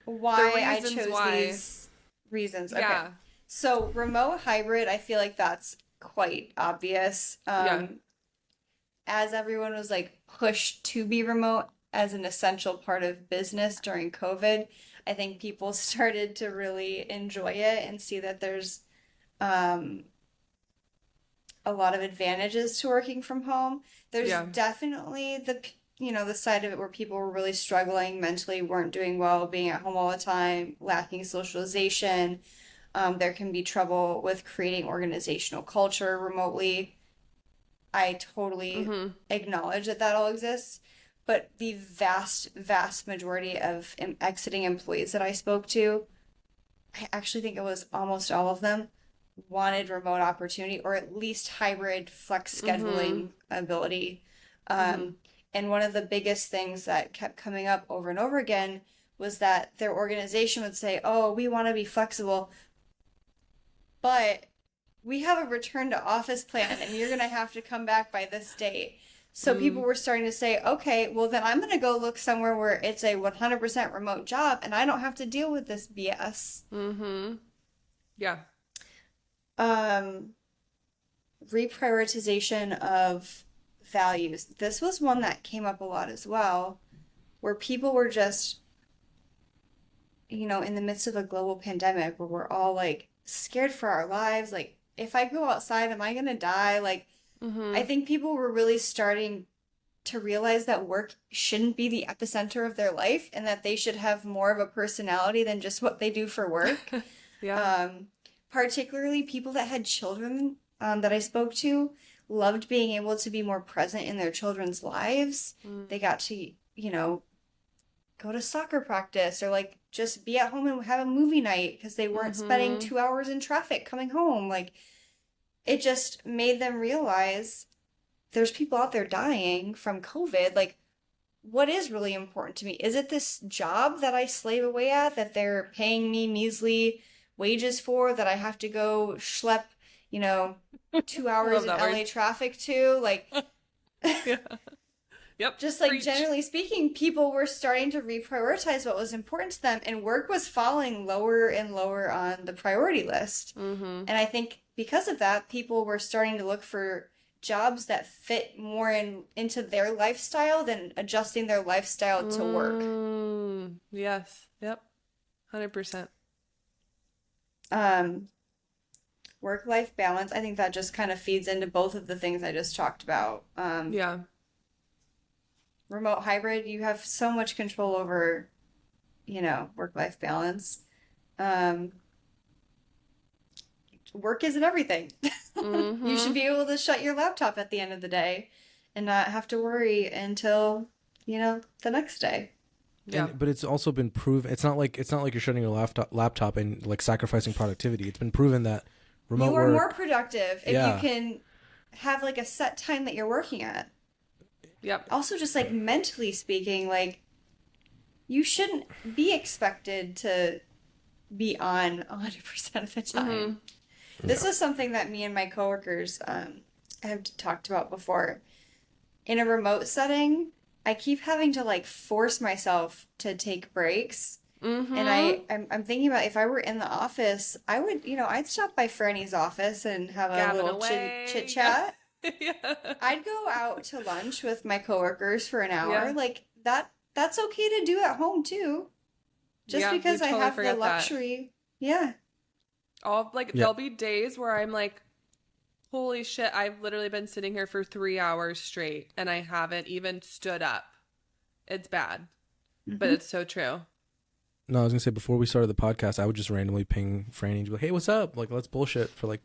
why I reasons chose why. these reasons. Okay. Yeah. So remote hybrid, I feel like that's quite obvious. Yeah. As everyone was like pushed to be remote as an essential part of business during COVID, I think people started to really enjoy it and see that there's um, a lot of advantages to working from home. There's Yeah. definitely the side of it where people were really struggling mentally, weren't doing well, being at home all the time, lacking socialization. There can be trouble with creating organizational culture remotely. I totally acknowledge that that all exists, but the vast, vast majority of exiting employees that I spoke to, I actually think it was almost all of them, wanted remote opportunity or at least hybrid flex scheduling ability. And one of the biggest things that kept coming up over and over again was that their organization would say, oh, we want to be flexible, but we have a return to office plan and you're going to have to come back by this date. So people were starting to say, okay, well then I'm going to go look somewhere where it's a 100% remote job and I don't have to deal with this BS. Yeah. Reprioritization of values. This was one that came up a lot as well, where people were just, in the midst of a global pandemic where we're all like scared for our lives. Like, if I go outside, am I going to die? Like, I think people were really starting to realize that work shouldn't be the epicenter of their life and that they should have more of a personality than just what they do for work. Yeah. Particularly people that had children that I spoke to loved being able to be more present in their children's lives. They got to, go to soccer practice or like just be at home and have a movie night because they weren't spending 2 hours in traffic coming home. Like, it just made them realize there's people out there dying from COVID. Like, what is really important to me? Is it this job that I slave away at that they're paying me measly wages for, that I have to go schlep, 2 hours in LA traffic to? Like, Yeah. Yep. just like Preach. generally speaking, people were starting to reprioritize what was important to them, and work was falling lower and lower on the priority list. And I think because of that, people were starting to look for jobs that fit more into their lifestyle than adjusting their lifestyle to work. Yes. Yep. 100%. Work-life balance, I think that just kind of feeds into both of the things I just talked about. Yeah. Remote hybrid, you have so much control over, work-life balance. Work isn't everything. You should be able to shut your laptop at the end of the day and not have to worry until, the next day. Yeah. But it's also been proven. It's not like you're shutting your laptop and like sacrificing productivity. It's been proven that remote You are work, more productive if you can have like a set time that you're working at. Yep. Also, just like mentally speaking, like you shouldn't be expected to be on 100% of the time. This is something that me and my coworkers have talked about before. In a remote setting, I keep having to like force myself to take breaks. And I'm thinking about if I were in the office, I would, I'd stop by Franny's office and have a little chit chat. Yeah. I'd go out to lunch with my coworkers for an hour. Yeah. Like that's okay to do at home too. Just Yeah, because you I totally have the forget that. luxury. Yeah. There'll be days where I'm like, holy shit, I've literally been sitting here for 3 hours straight and I haven't even stood up. It's bad, but it's so true. No, I was gonna say before we started the podcast, I would just randomly ping Franny and be like, "Hey, what's up? Like, let's bullshit for like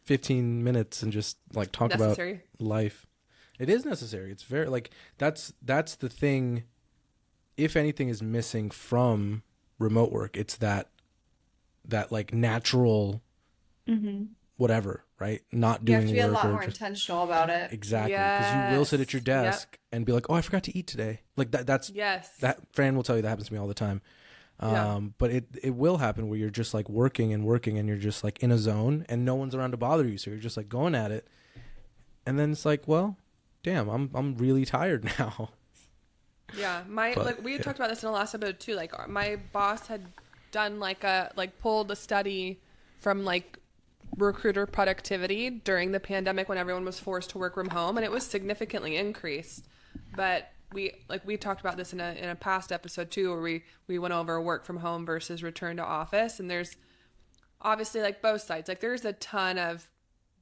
15 minutes and just like talk Necessary. about life." It is necessary. It's very like that's the thing. If anything is missing from remote work, it's that like natural whatever, right? Not You doing have to be a work lot or more just, intentional about it. exactly, because you will sit at your Yes. desk and be like, "Oh, I forgot to eat today." Like that's Yes. that Fran will tell you that happens to me all the time. Yeah. But it will happen where you're just like working and working and you're just like in a zone and no one's around to bother you. So you're just like going at it. And then it's like, well, damn, I'm really tired now. Yeah, we had yeah. talked about this in the last episode too. Like my boss had done pulled a study from like recruiter productivity during the pandemic when everyone was forced to work from home, and it was significantly increased. But we talked about this in a past episode too, where we went over work from home versus return to office, and there's obviously like both sides. Like there's a ton of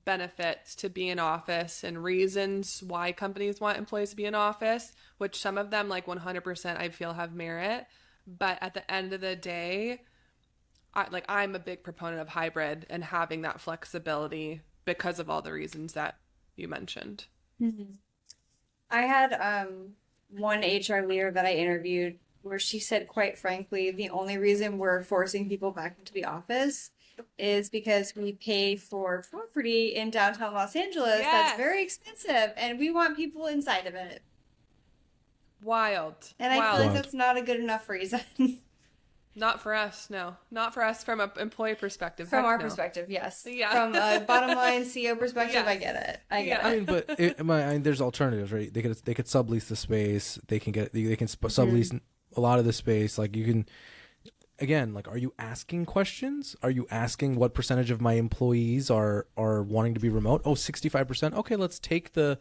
benefits to be in office and reasons why companies want employees to be in office, which some of them like 100% I feel have merit. But at the end of the day, I'm a big proponent of hybrid and having that flexibility because of all the reasons that you mentioned. Mm-hmm. I had one HR leader that I interviewed where she said, quite frankly, the only reason we're forcing people back into the office is because we pay for property in downtown Los Angeles that's very expensive, and we want people inside of it. Wild. And I feel like that's not a good enough reason. Not for us, no. Not for us from an employee perspective. From our perspective, yes. Yeah. From a bottom line CEO perspective, Yes. I get it. I get it. I mean, but there's alternatives, right? They could sublease the space. They can sublease a lot of the space. Like you can. Again, like, are you asking questions? Are you asking what percentage of my employees are wanting to be remote? Oh, 65%. Okay, let's take the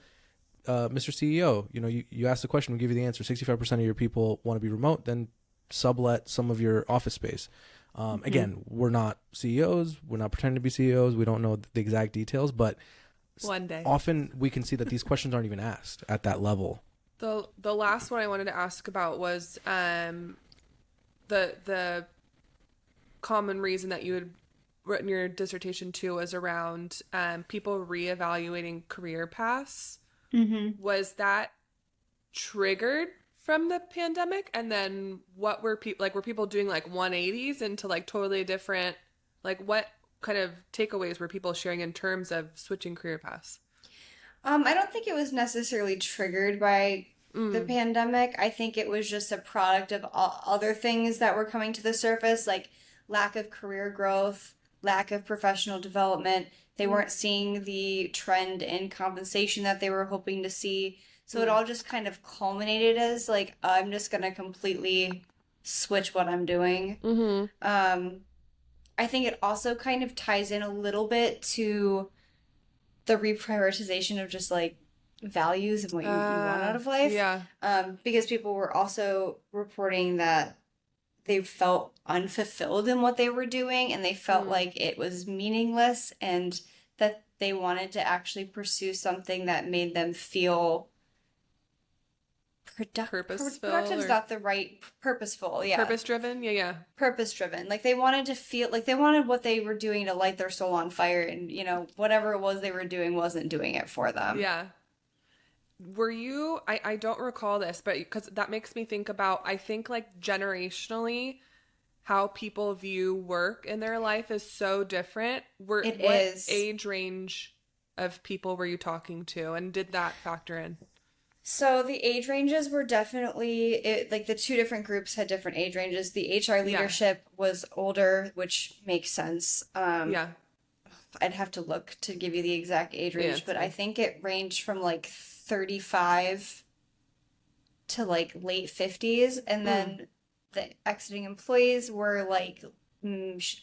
Mr. CEO. You know, you ask the question, we give you the answer. 65% of your people want to be remote. Then sublet some of your office space. Again, we're not CEOs. We're not pretending to be CEOs. We don't know the exact details, but one day often we can see that these questions aren't even asked at that level. The last one I wanted to ask about was the common reason that you had written your dissertation too was around people reevaluating career paths. Mm-hmm. Was that triggered from the pandemic? And then what were people like? Were people doing like 180s into like totally different? Like what kind of takeaways were people sharing in terms of switching career paths? I don't think it was necessarily triggered by the pandemic. I think it was just a product of other things that were coming to the surface, like lack of career growth, lack of professional development. They weren't seeing the trend in compensation that they were hoping to see. So it all just kind of culminated as like, I'm just going to completely switch what I'm doing. Mm-hmm. I think it also kind of ties in a little bit to the reprioritization of just like values and what you want out of life. Yeah. Because people were also reporting that they felt unfulfilled in what they were doing, and they felt like it was meaningless, and that they wanted to actually pursue something that made them feel Purposeful. Productive's not the right purposeful. Yeah. Purpose driven. Yeah. Purpose driven. Like they wanted to feel like they wanted what they were doing to light their soul on fire, and whatever it was they were doing wasn't doing it for them. Yeah. Were you, I don't recall this, but because that makes me think about, I think like generationally, how people view work in their life is so different. What age range of people were you talking to, and did that factor in? So the age ranges were definitely, like the two different groups had different age ranges. The HR leadership was older, which makes sense. Yeah. I'd have to look to give you the exact age range, but I think it ranged from like 35 to like late 50s. And then the exiting employees were like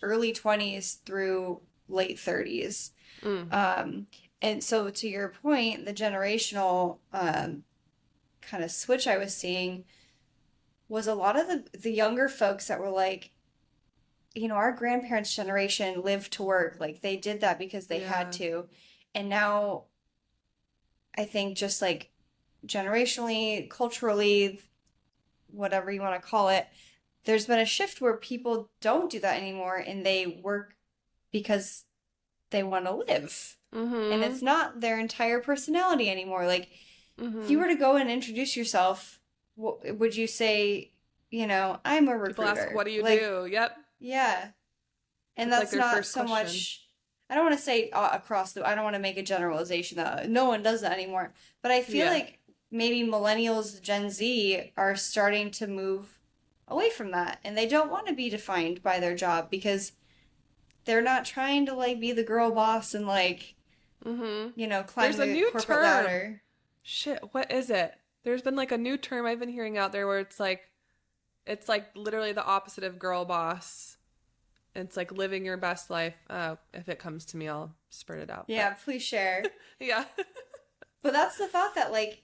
early 20s through late 30s. And so to your point, the generational kind of switch I was seeing was a lot of the younger folks that were like, our grandparents' generation lived to work. Like they did that because they had to. And now I think just like generationally, culturally, whatever you want to call it, there's been a shift where people don't do that anymore, and they work because they want to live. And it's not their entire personality anymore. Like if you were to go and introduce yourself, would you say, I'm a recruiter? People ask, what do you do? Yep. Yeah. And that's not so much, I don't want to say I don't want to make a generalization that no one does that anymore. But I feel like maybe millennials, Gen Z are starting to move away from that, and they don't want to be defined by their job because they're not trying to like be the girl boss and like climb There's a the new corporate term. ladder. Shit, what is it? There's been like a new term I've been hearing out there where it's like literally the opposite of girl boss. It's like living your best life. If it comes to me, I'll spurt it out. Yeah, please share. Yeah. But that's the thought that like,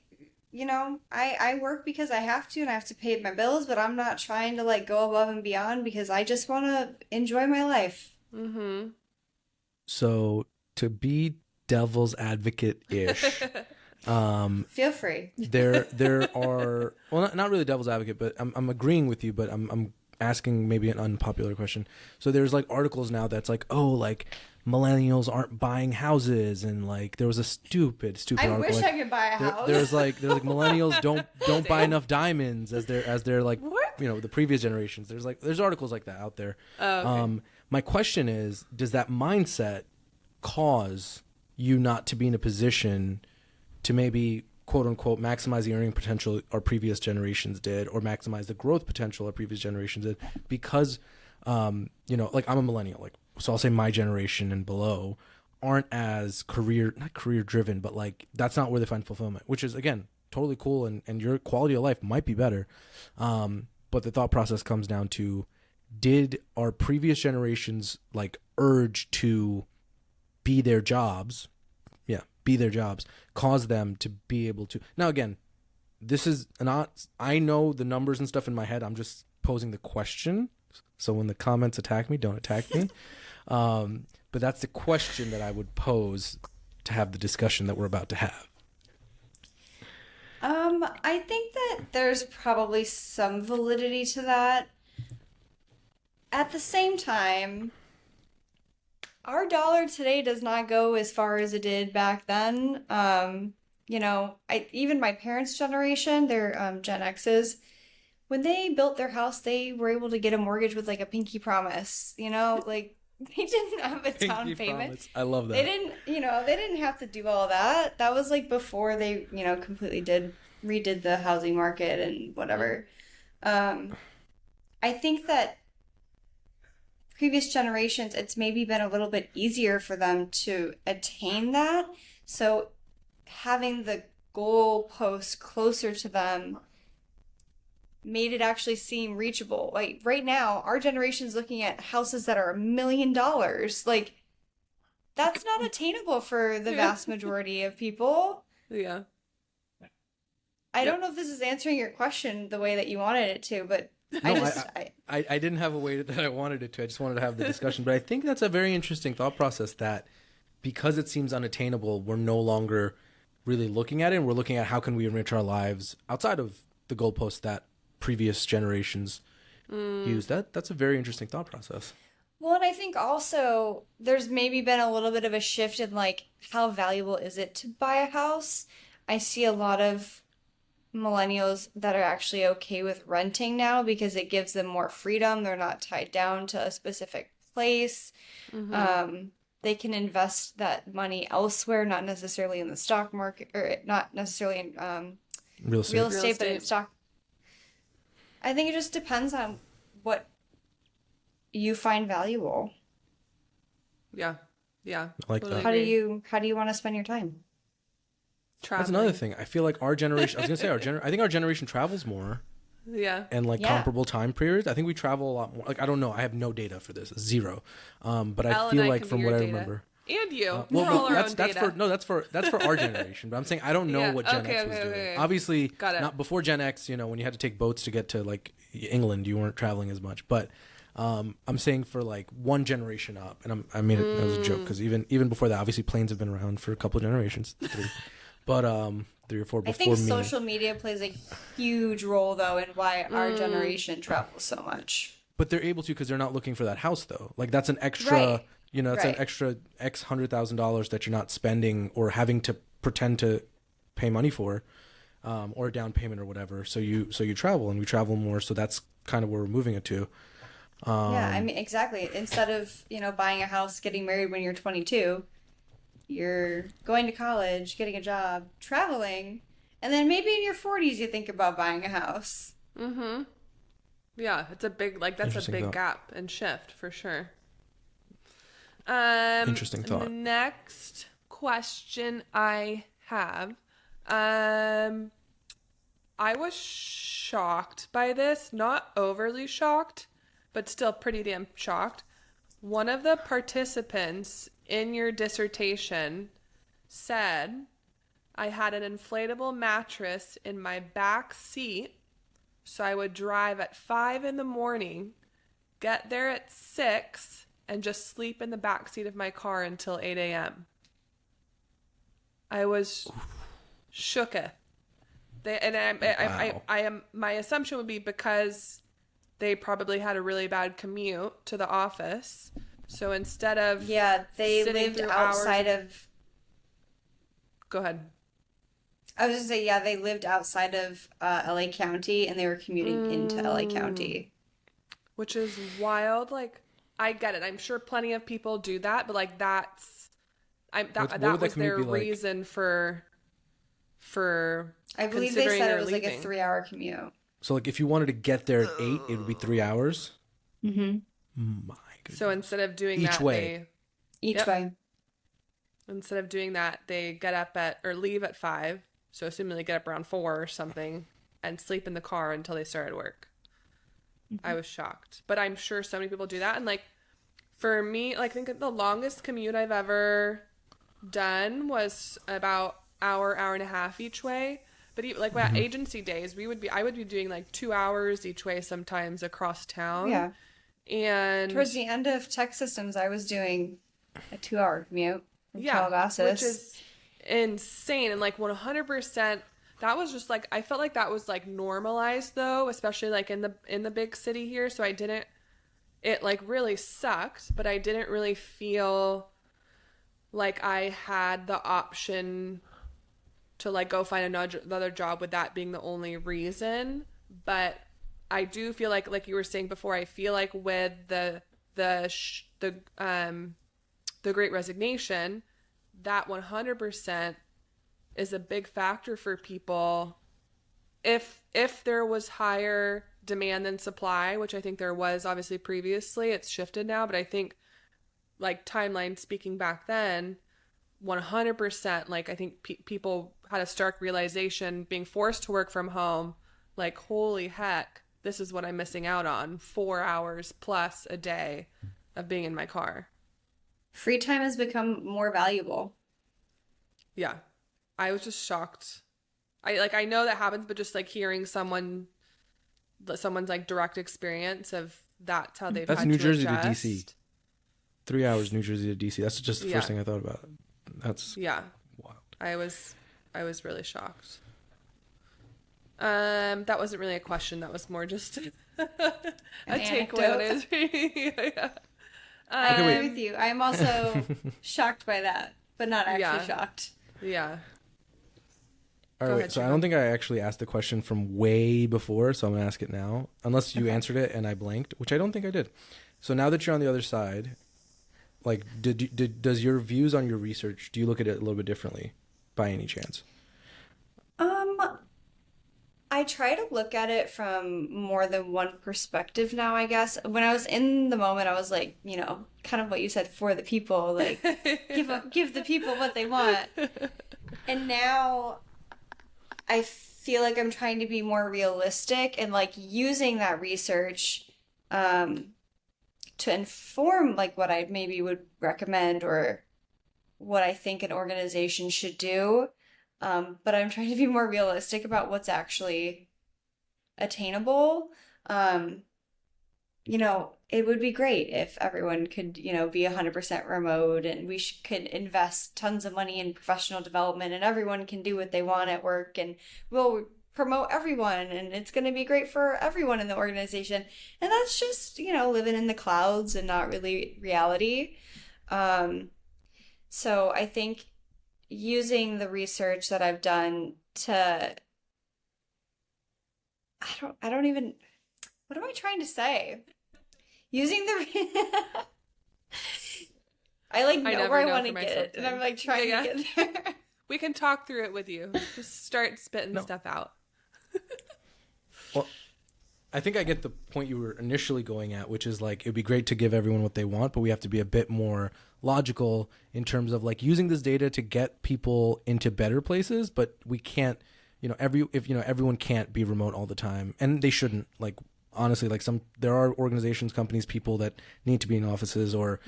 I work because I have to and I have to pay my bills, but I'm not trying to like go above and beyond because I just want to enjoy my life. Mm-hmm. So to be devil's advocate-ish, Feel free. there are, well, not really devil's advocate, but I'm agreeing with you, but I'm asking maybe an unpopular question. So there's like articles now that's like, oh, like millennials aren't buying houses, and like there was a stupid I article. wish like, I could buy a house. There's like millennials don't buy enough diamonds as they're like, What? the previous generations. There's articles like that out there. Oh, okay. My question is, does that mindset cause you not to be in a position to maybe quote unquote maximize the earning potential our previous generations did, or maximize the growth potential our previous generations did? Because like I'm a millennial, like, so I'll say my generation and below aren't as not career driven, but like that's not where they find fulfillment, which is again totally cool, and your quality of life might be better. But the thought process comes down to, did our previous generations like urge to be their jobs cause them to be able to? Now again, this is not, I know the numbers and stuff in my head, I'm just posing the question, so when the comments attack me, don't attack me. But that's the question that I would pose to have the discussion that we're about to have. I think that there's probably some validity to that. At the same time, our dollar today does not go as far as it did back then. Even my parents' generation, they're Gen X's, when they built their house, they were able to get a mortgage with like a pinky promise, like they didn't have a down payment. Promise. I love that. They didn't have to do all that. That was like before they, completely redid the housing market and whatever. I think that previous generations, it's maybe been a little bit easier for them to attain that. So having the goalpost closer to them made it actually seem reachable. Like right now, our generation's looking at houses that are $1 million. Like that's not attainable for the vast majority of people. Yeah. I don't know if this is answering your question the way that you wanted it to, but I didn't have a way that I wanted it to. I just wanted to have the discussion. But I think that's a very interesting thought process, that because it seems unattainable, we're no longer really looking at it, and we're looking at how can we enrich our lives outside of the goalposts that previous generations used. That's a very interesting thought process. Well, and I think also there's maybe been a little bit of a shift in like how valuable is it to buy a house. I see a lot of millennials that are actually okay with renting now because it gives them more freedom. They're not tied down to a specific place. They can invest that money elsewhere, not necessarily in the stock market, or not necessarily in real estate, but in stock. I think it just depends on what you find valuable. Yeah. I like totally that. How do you want to spend your time? Traveling. That's another thing. I feel like our generation, I was going to say I think our generation travels more. Yeah. And like comparable time periods. I think we travel a lot more. Like, I don't know. I have no data for this. Zero. But I feel like from what I remember. And you. That's for our generation. But I'm saying I don't know what Gen X was doing. Okay. Obviously, not before Gen X, when you had to take boats to get to like England, you weren't traveling as much. But I'm saying for like one generation up, and I made it as a joke because even before that, obviously planes have been around for a couple of generations. But 3 or 4 before me. I think social media plays a huge role, though, in why our generation travels so much. But they're able to because they're not looking for that house, though. Like, that's an extra, that's an extra X $100,000 that you're not spending or having to pretend to pay money for, or a down payment or whatever. So you travel, and we travel more. So that's kind of where we're moving it to. Yeah, I mean, exactly. Instead of, buying a house, getting married when you're 22... you're going to college, getting a job, traveling, and then maybe in your 40s you think about buying a house. Yeah, it's a big, like, that's a Interesting big thought. gap and shift for sure. Interesting thought. The next question I have, I was shocked by this, not overly shocked, but still pretty damn shocked. One of the participants in your dissertation said, I had an inflatable mattress in my back seat, so I would drive at 5 in the morning, get there at 6, and just sleep in the back seat of my car until 8 a.m. I was shooketh. My assumption would be because they probably had a really bad commute to the office. So instead of they sitting lived through outside hours of. Go ahead. I was just say they lived outside of LA County, and they were commuting into LA County. Which is wild. Like, I get it. I'm sure plenty of people do that, but like that was their reason for I believe they said it was leaving. like a 3-hour commute. So like if you wanted to get there at 8, it would be 3 hours. Mm-hmm. My goodness. So instead of doing Each that, way. Each way. Instead of doing that, they get up or leave at 5. So assuming they get up around 4 or something and sleep in the car until they started work. Mm-hmm. I was shocked, but I'm sure so many people do that. And like for me, like I think the longest commute I've ever done was about hour and a half each way. But like at agency days, I would be doing like 2 hours each way sometimes across town. Yeah. And towards the end of tech systems, I was doing a 2-hour commute from Calabasas, which is insane. And like 100%, that was just like, I felt like that was like normalized though, especially like in the big city here. So it like really sucked, but I didn't really feel like I had the option to like go find another job with that being the only reason. But I do feel like you were saying before, I feel like with the Great Resignation, that 100% is a big factor for people. If there was higher demand than supply, which I think there was obviously previously, it's shifted now, but I think like timeline speaking back then, 100%, like I think people had a stark realization being forced to work from home, like holy heck, this is what I'm missing out on, 4 hours plus a day of being in my car. Free time has become more valuable. Yeah. I was just shocked. I know that happens, but just like hearing someone's like direct experience of that's how they've That's had New to Jersey adjust. to DC. 3 hours New Jersey to DC. That's just the first thing I thought about. That's wild. I was really shocked. That wasn't really a question. That was more just a takeaway. I agree with you. I'm also shocked by that, but not actually shocked. Yeah. All right, wait. So I don't think I actually asked the question from way before, so I'm gonna ask it now. Unless you answered it and I blanked, which I don't think I did. So now that you're on the other side, like, does your views on your research, do you look at it a little bit differently, by any chance? I try to look at it from more than one perspective now, I guess. When I was in the moment, I was like, kind of what you said, for the people, like give the people what they want. And now I feel like I'm trying to be more realistic and like using that research to inform like what I maybe would recommend or what I think an organization should do. But I'm trying to be more realistic about what's actually attainable. It would be great if everyone could, be 100% remote, and we could invest tons of money in professional development, and everyone can do what they want at work, and we'll promote everyone, and it's going to be great for everyone in the organization. And that's just, living in the clouds and not really reality. So I think using the research that I've done to, I don't even, what am I trying to say? Using the, I know where I want to get it, and I'm like trying to get there. We can talk through it with you. Just start spitting stuff out. Well, I think I get the point you were initially going at, which is like it'd be great to give everyone what they want, but we have to be a bit more logical in terms of like using this data to get people into better places, but we can't, everyone can't be remote all the time, and they shouldn't. Like honestly, like there are organizations, companies, people that need to be in offices, or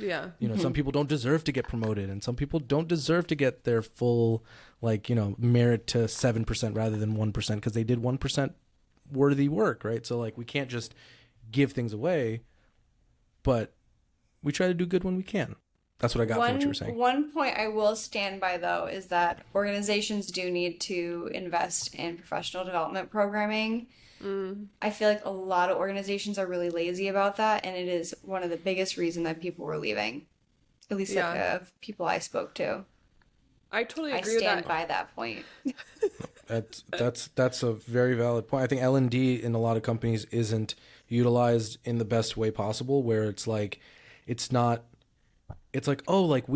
some people don't deserve to get promoted, and some people don't deserve to get their full merit to 7% rather than 1% because they did 1% worthy work, right? So like we can't just give things away, but we try to do good when we can. That's what I got from what you were saying. One point I will stand by though is that organizations do need to invest in professional development programming. I feel like a lot of organizations are really lazy about that, and it is one of the biggest reasons that people were leaving, at least of people I spoke to. I totally agree with that. I stand by that point. That's a very valid point. I think L&D in a lot of companies isn't utilized in the best way possible, where it's like we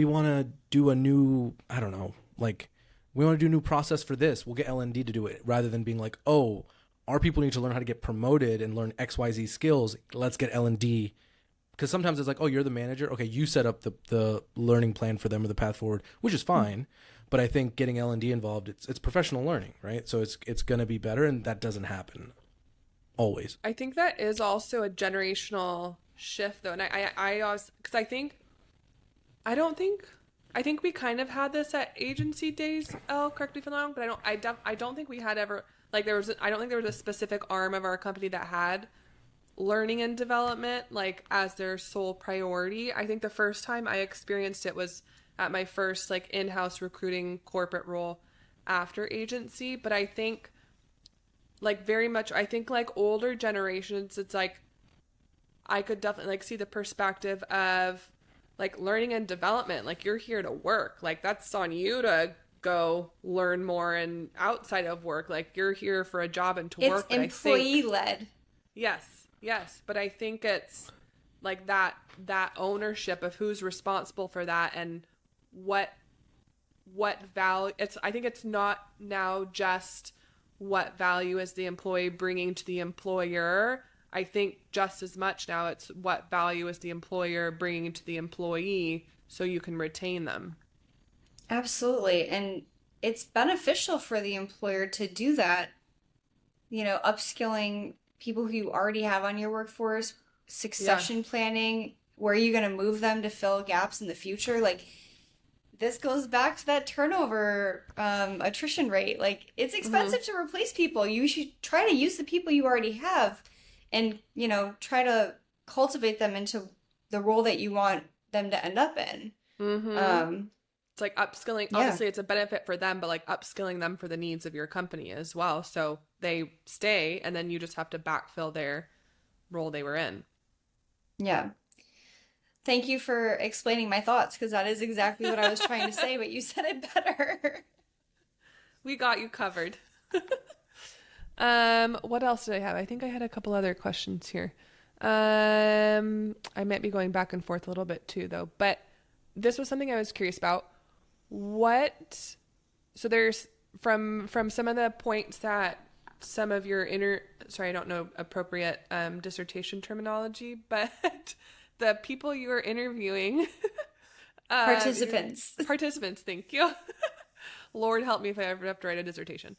want to do a new, I don't know, like we want to do a new process for this. We'll get L&D to do it, rather than being like, oh, our people need to learn how to get promoted and learn XYZ skills. Let's get L&D. Because sometimes it's like, oh, you're the manager. Okay, you set up the learning plan for them or the path forward, which is fine. But I think getting L&D involved, it's professional learning, right? So it's going to be better, and that doesn't happen always. I think that is also a generational shift, though. And I always, because I think we kind of had this at agency days. Elle, correct me if I'm wrong, but I don't think we had ever, like I don't think there was a specific arm of our company that had learning and development like as their sole priority. I think the first time I experienced it was at my first like in-house recruiting corporate role after agency. But I think like very much, I think like older generations, it's like I could definitely like see the perspective of like learning and development. Like you're here to work, like that's on you to go learn more, and outside of work, like you're here for a job and to work. It's employee led. Yes, but I think it's like that ownership of who's responsible for that and what value. I think it's not now just what value is the employee bringing to the employer. I think just as much now it's what value is the employer bringing to the employee so you can retain them. Absolutely. And it's beneficial for the employer to do that, upskilling people who you already have on your workforce, succession planning, where are you going to move them to fill gaps in the future? Like this goes back to that turnover attrition rate. Like it's expensive to replace people. You should try to use the people you already have and, try to cultivate them into the role that you want them to end up in. It's like upskilling. Yeah. Obviously, it's a benefit for them, but like upskilling them for the needs of your company as well. So they stay, and then you just have to backfill their role they were in. Yeah. Thank you for explaining my thoughts, because that is exactly what I was trying to say, but you said it better. We got you covered. What else did I have? I think I had a couple other questions here. I might be going back and forth a little bit too, though, but this was something I was curious about. So there's from some of the points that some of your I don't know appropriate dissertation terminology, but the people you are interviewing, participants, thank you. Lord help me if I ever have to write a dissertation.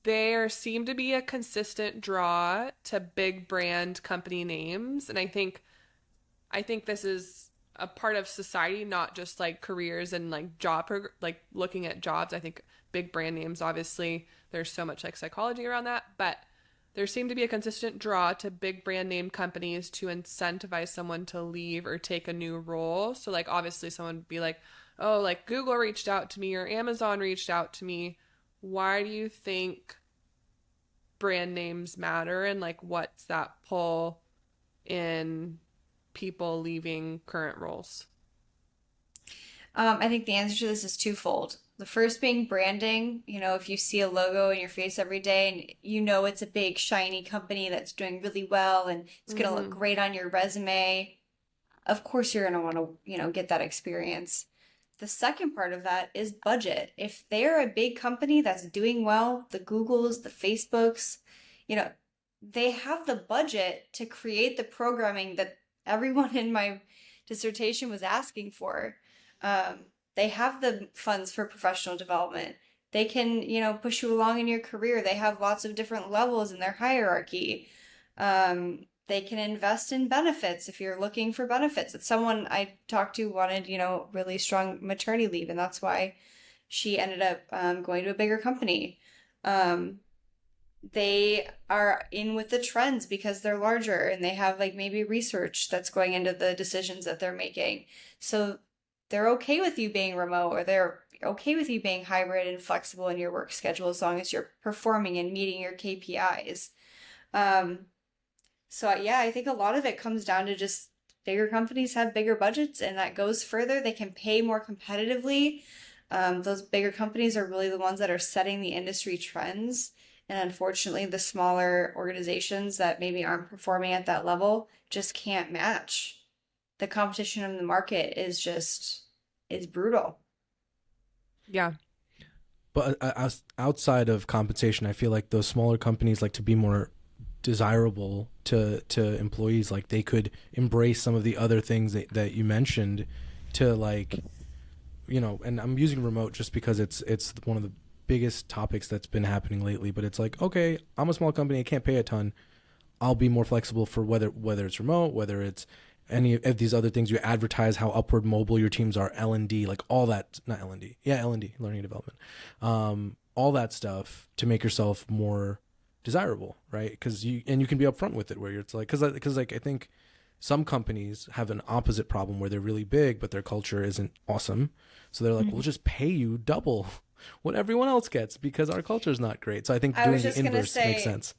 There seem to be a consistent draw to big brand company names, and I think this is a part of society, not just like careers and like like looking at jobs. I think big brand names, obviously there's so much like psychology around that, but there seemed to be a consistent draw to big brand name companies to incentivize someone to leave or take a new role. So like obviously someone would be like, oh, like Google reached out to me or Amazon reached out to me. Why do you think brand names matter, and like what's that pull in people leaving current roles? I think the answer to this is twofold. The first being branding. If you see a logo in your face every day and it's a big shiny company that's doing really well and it's going to look great on your resume, of course you're going to want to, get that experience. The second part of that is budget. If they're a big company that's doing well, the Googles, the Facebooks, they have the budget to create the programming that everyone in my dissertation was asking for. They have the funds for professional development. They can, push you along in your career. They have lots of different levels in their hierarchy. They can invest in benefits if you're looking for benefits. It's someone I talked to wanted, really strong maternity leave, and that's why she ended up going to a bigger company. They are in with the trends because they're larger and they have like maybe research that's going into the decisions that they're making. So they're okay with you being remote, or they're okay with you being hybrid and flexible in your work schedule as long as you're performing and meeting your KPIs. So yeah, I think a lot of it comes down to just bigger companies have bigger budgets, and that goes further. They can pay more competitively. Those bigger companies are really the ones that are setting the industry trends. And unfortunately, the smaller organizations that maybe aren't performing at that level just can't match. The competition in the market is brutal. Yeah. But outside of compensation, I feel like those smaller companies like to be more desirable to employees. Like they could embrace some of the other things that you mentioned to like, and I'm using remote just because it's one of the biggest topics that's been happening lately. But it's like, okay, I'm a small company, I can't pay a ton. I'll be more flexible for whether it's remote, whether it's any of these other things. You advertise how upward mobile your teams are, L&D, like all that, not L&D, yeah, L&D, learning and development, all that stuff to make yourself more desirable, right? Because you can be upfront with it, where it's like, because like I think some companies have an opposite problem where they're really big but their culture isn't awesome, so they're like, we'll just pay you double what everyone else gets because our culture is not great. So I think doing the inverse makes sense.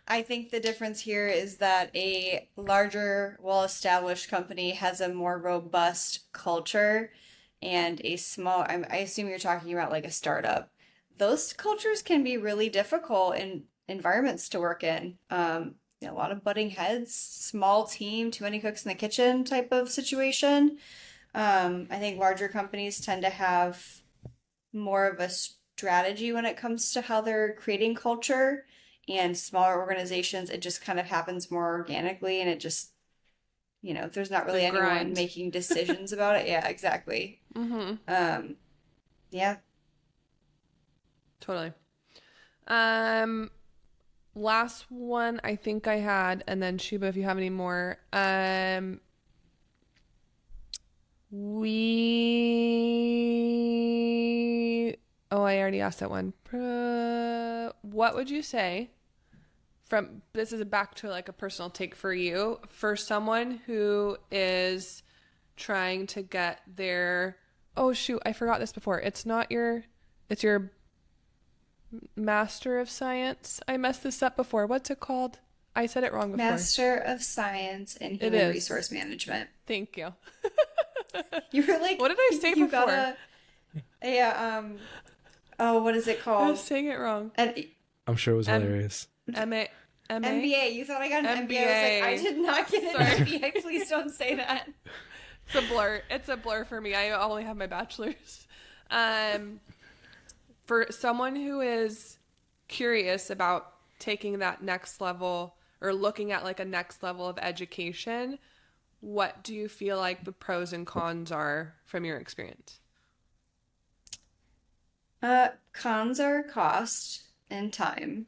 I think the difference here is that a larger, well-established company has a more robust culture, and a small, I assume you're talking about like a startup. Those cultures can be really difficult in environments to work in. A lot of butting heads, small team, too many cooks in the kitchen type of situation. I think larger companies tend to have more of a strategy when it comes to how they're creating culture, and smaller organizations, it just kind of happens more organically, and it just, there's not really anyone making decisions about it. Yeah, exactly. Yeah. Totally. Last one I think I had, and then Shubho, if you have any more. I already asked that one. What would you say this is back to like a personal take for you, for someone who is trying to get their, oh shoot, I forgot this before. It's your Master of Science. I messed this up before. What's it called? I said it wrong before. Master of Science in Human Resource Management. Thank you. You were like, what did I say before? What is it called? I was saying it wrong. I'm sure it was hilarious. MBA. You thought I got an MBA. I was like, I did not get an MBA. Please don't say that. It's a blur. It's a blur for me. I only have my bachelor's. For someone who is curious about taking that next level or looking at like a next level of education, what do you feel like the pros and cons are from your experience? Cons are cost and time.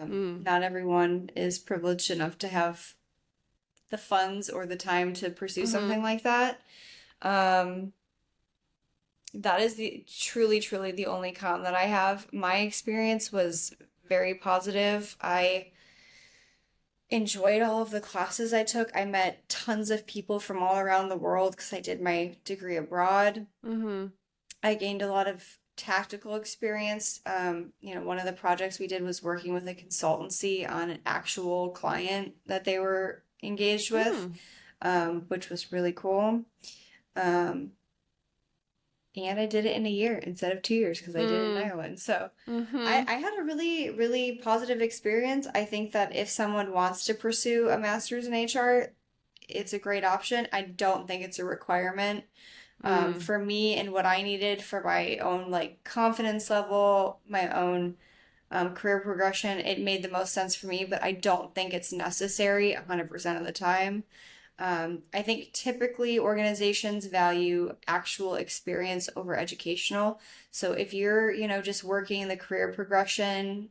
Not everyone is privileged enough to have the funds or the time to pursue something like that. That is truly the only con that I have. My experience was very positive. I enjoyed all of the classes I took. I met tons of people from all around the world because I did my degree abroad. I gained a lot of tactical experience. One of the projects we did was working with a consultancy on an actual client that they were engaged with, which was really cool. And I did it in a year instead of 2 years because I did it in Ireland. So I had a really, really positive experience. I think that if someone wants to pursue a master's in HR, it's a great option. I don't think it's a requirement. For me and what I needed for my own like confidence level, my own career progression, it made the most sense for me, but I don't think it's necessary 100% of the time. I think typically organizations value actual experience over educational. So if you're, just working in the career progression,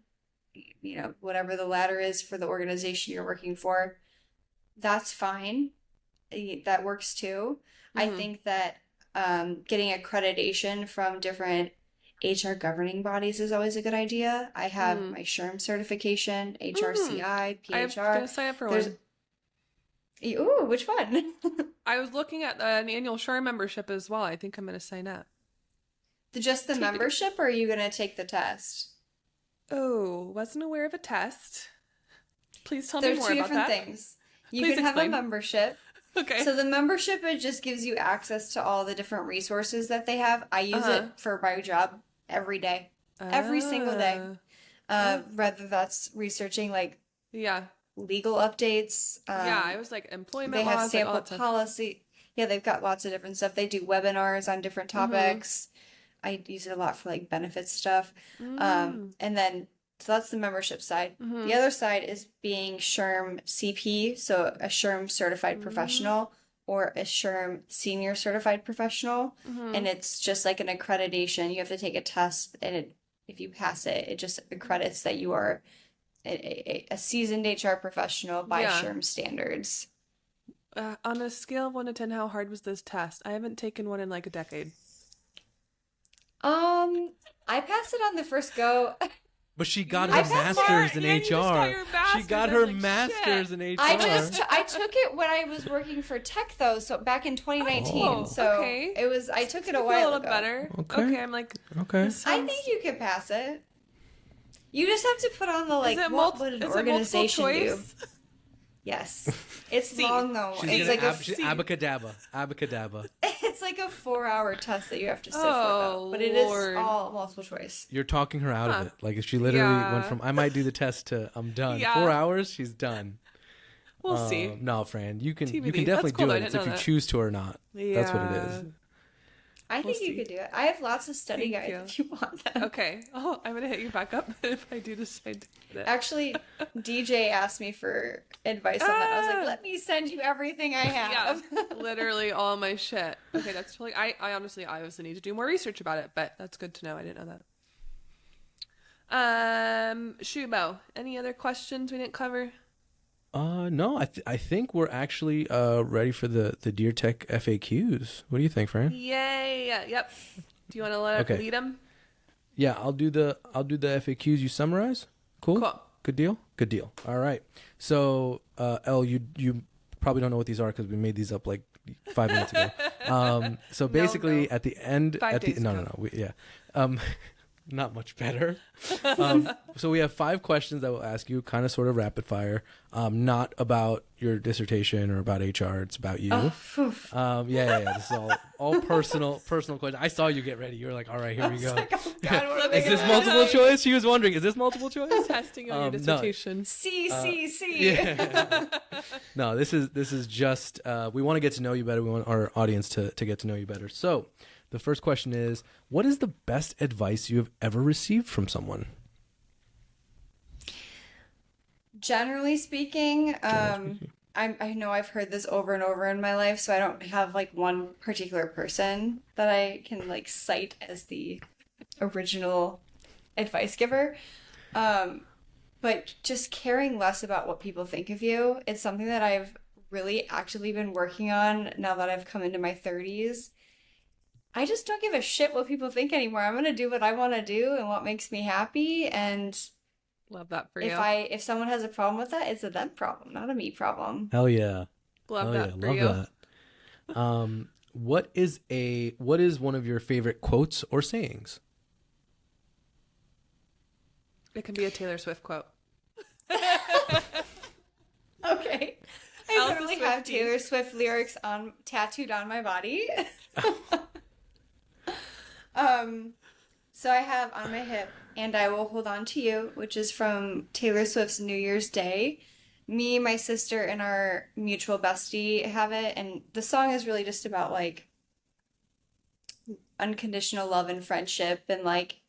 whatever the ladder is for the organization you're working for, that's fine. That works too. I think that getting accreditation from different HR governing bodies is always a good idea. I have my SHRM certification, HRCI, I was PHR. gonna sign up for There's one. Ooh, which one? I was looking at an annual Shore membership as well. I think I'm gonna sign up. Just the membership, or are you gonna take the test? Oh, wasn't aware of a test. Please tell me There's more two about different that. things. You Please can have a explain. membership. Okay. So the membership, it just gives you access to all the different resources that they have. I use it for my job every day, every single day. Whether that's researching like Yeah. legal updates. Yeah, I was like employment They have laws, like all sample that stuff. policy. Yeah, they've got lots of different stuff. They do webinars on different topics. I use it a lot for like benefits stuff. And then, so that's the membership side. The other side is being SHRM CP, so a SHRM certified professional or a SHRM senior certified professional. And it's just like an accreditation. You have to take a test, and if you pass it, it just accredits that you are a seasoned HR professional by SHRM standards. On a scale of 1 to 10, how hard was this test? I haven't taken one in like a decade. I passed it on the first go. But she got I her passed master's in Yeah, you just got HR. your She master's. got I her was like, master's shit. in HR. I took it when I was working for tech though, so back in 2019. Oh, so okay. I took it a I feel while a little ago. better. Okay. I'm like, Okay. this I sounds- think you could pass it. You just have to put on the like is it what would an is it organization multiple do? choice? Yes. It's C. long though. She's It's gonna like a abacadabra. Abacadabra. it's like a 4-hour test that you have to sit for Oh, though. But it Lord. is all multiple choice. You're talking her out of it. Like if she literally Yeah. went from I might do the test to I'm done. Yeah. 4 hours, she's done. We'll see. No, Fran, you can TBD. definitely That's cool, do I it. It's didn't if know you that. choose to or not. That's what it Yeah. is. I We'll think you see. could do it. I have lots of study Thank guides if you want them. Okay. Oh, I'm gonna hit you back up if I do decide to get it. Actually, DJ asked me for advice on that. I was Ah. like, let me send you everything I have. Yeah, literally all my shit. Okay, that's totally. I obviously need to do more research about it, but that's good to know. I didn't know that. Shubho, any other questions we didn't cover? No, I think we're actually ready for the Dear Tech FAQs. What do you think, Fran? Yay! Yep. Do you want to lead them? Yeah, I'll do the FAQs you summarize. Cool. Good deal. All right. So, Elle, you probably don't know what these are because we made these up like 5 minutes ago. So basically, no. at the end, 5 days ago. not much better. So we have 5 questions that we'll ask you, kind of sort of rapid fire, not about your dissertation or about HR. It's about you. Yeah. This is all personal questions. I saw you get ready. You were like, all right, here we go. Like, oh God, what are Is they this gonna multiple do? choice? She was wondering, is this multiple choice? Testing on your No. dissertation. C. Yeah. No, this is just we want to get to know you better. We want our audience to get to know you better. So the first question is, what is the best advice you have ever received from someone? Generally speaking, I know I've heard this over and over in my life, so I don't have like one particular person that I can like cite as the original advice giver. But just caring less about what people think of you. It's something that I've really actively been working on now that I've come into my 30s. I just don't give a shit what people think anymore. I'm gonna do what I want to do and what makes me happy. And Love that for you. if someone has a problem with that, it's a them problem, not a me problem. Hell yeah. Love that for love you. that. What is one of your favorite quotes or sayings? It can be a Taylor Swift quote. Okay. I Elsa literally have Swiftie. Taylor Swift lyrics tattooed on my body. So I have on my hip, "And I Will Hold On to You," which is from Taylor Swift's New Year's Day. Me, my sister, and our mutual bestie have it, and the song is really just about like unconditional love and friendship, and like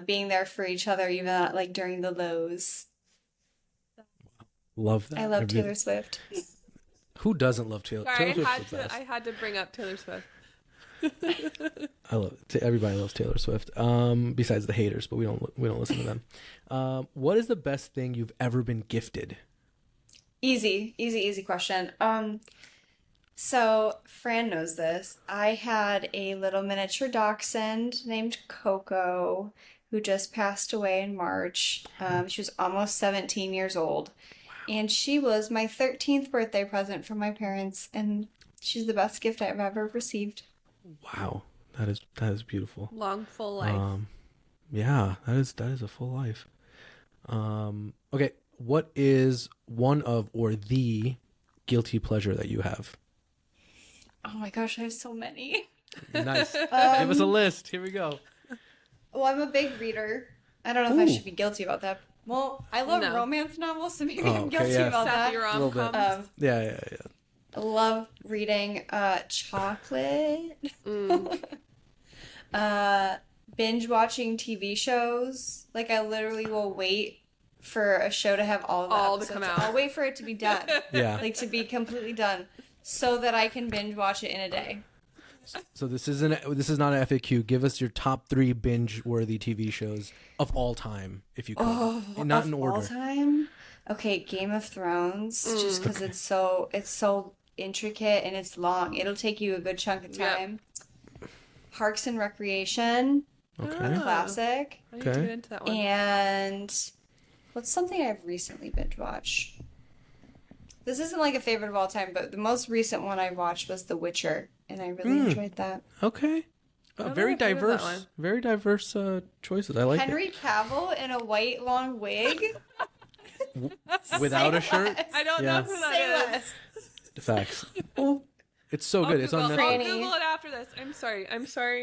being there for each other, even like during the lows. Love that. I love Taylor Swift. Who doesn't love Taylor? Sorry, Taylor Swift's the best. I had to bring up Taylor Swift. I love everybody loves Taylor Swift. Besides the haters, but we don't listen to them. What is the best thing you've ever been gifted? Easy question. So Fran knows this. I had a little miniature dachshund named Coco who just passed away in March. She was almost 17 years old. And she was my 13th birthday present from my parents, and she's the best gift I've ever received. Wow, that is beautiful. Long, full life. Yeah, that is a full life. Okay, what is one of or the guilty pleasure that you have? Oh my gosh, I have so many. Nice. Give us a list. Here we go. Well, I'm a big reader. I don't know if I should be guilty about that. Well, I love romance novels, so maybe I'm guilty about that. Sappy rom-coms. Yeah. I love reading chocolate. Binge watching TV shows. Like, I literally will wait for a show to have all of the episodes. To come out. I'll wait for it to be done. Yeah. Like, to be completely done, so that I can binge watch it in a day. So this is not an FAQ. Give us your top 3 binge-worthy TV shows of all time, if you could. Not in order. All time? Okay, Game of Thrones, just because it's so intricate and it's long. It'll take you a good chunk of time. Yep. Parks and Recreation. Okay. Classic. I need to get into that one. And what's something I've recently binge watched? This isn't like a favorite of all time, but the most recent one I watched was The Witcher, and I really enjoyed that. Okay. Very diverse. Very diverse choices. I like Henry Cavill in a white long wig. Without a shirt? I don't know who that is. Facts. It's so good. It's on Netflix. I'll Google it after this. I'm sorry.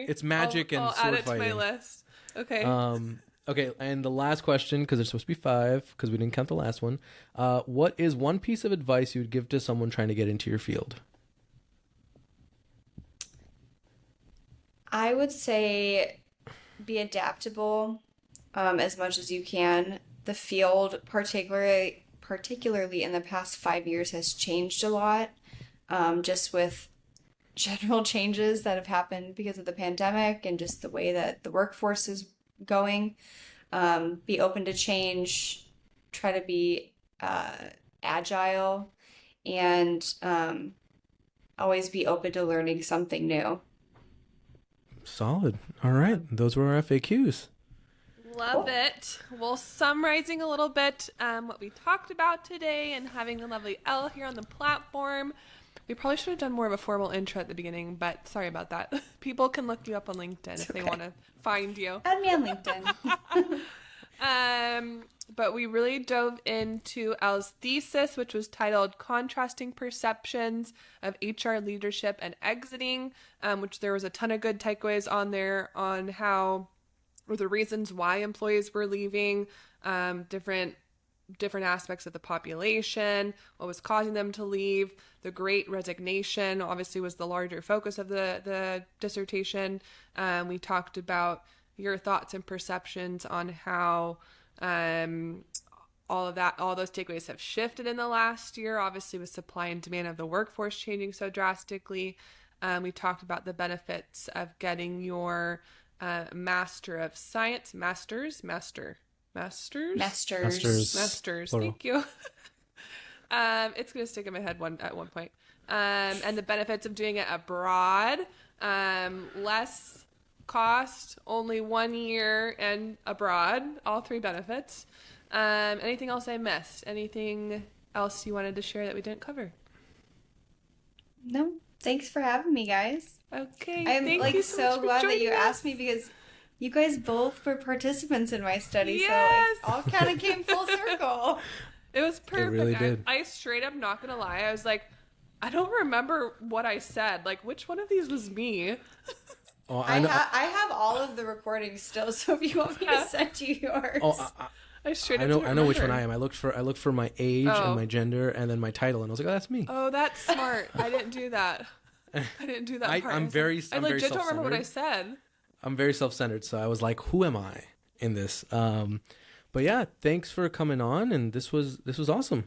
It's magic and I'll sword add it fighting. to my list. Okay. Okay, and the last question, because there's supposed to be 5, because we didn't count the last one. What is one piece of advice you would give to someone trying to get into your field? I would say be adaptable as much as you can. The field, particularly in the past 5 years, has changed a lot, just with general changes that have happened because of the pandemic and just the way that the workforce is going. Be open to change, try to be agile, and always be open to learning something new. Solid. All right. Those were our FAQs. Love it. Well, summarizing a little bit what we talked about today and having the lovely Elle here on the platform. We probably should have done more of a formal intro at the beginning, but sorry about that. People can look you up on LinkedIn if they want to find you. Add me on LinkedIn. But we really dove into Elle's thesis, which was titled Contrasting Perceptions of HR Leadership and Exiting, which there was a ton of good takeaways on there on how, or the reasons why employees were leaving, different aspects of the population, what was causing them to leave. The Great Resignation obviously was the larger focus of the dissertation. We talked about your thoughts and perceptions on how all those takeaways have shifted in the last year, obviously with supply and demand of the workforce changing so drastically. We talked about the benefits of getting your Master of Science, Masters. Thank you. It's going to stick in my head at one point. And the benefits of doing it abroad, less cost, only 1 year and abroad, all 3 benefits. Anything else I missed? Anything else you wanted to share that we didn't cover? No, thanks for having me, guys. Okay. I'm so glad that you asked me, because you guys both were participants in my study, yes! So it all kind of came full circle. It was perfect. It really did. I straight up, not gonna lie, I was like, I don't remember what I said. Like, which one of these was me? Oh, I have all of the recordings still, so if you want me to send you yours. I straight up I know which one I am. I looked for my age and my gender and then my title, and I was like, oh, that's me. Oh, that's smart. I didn't do that. I'm very I legit don't remember what I self-centered. said. I'm very self-centered, so I was like, who am I? in this. But yeah, thanks for coming on, and this was awesome.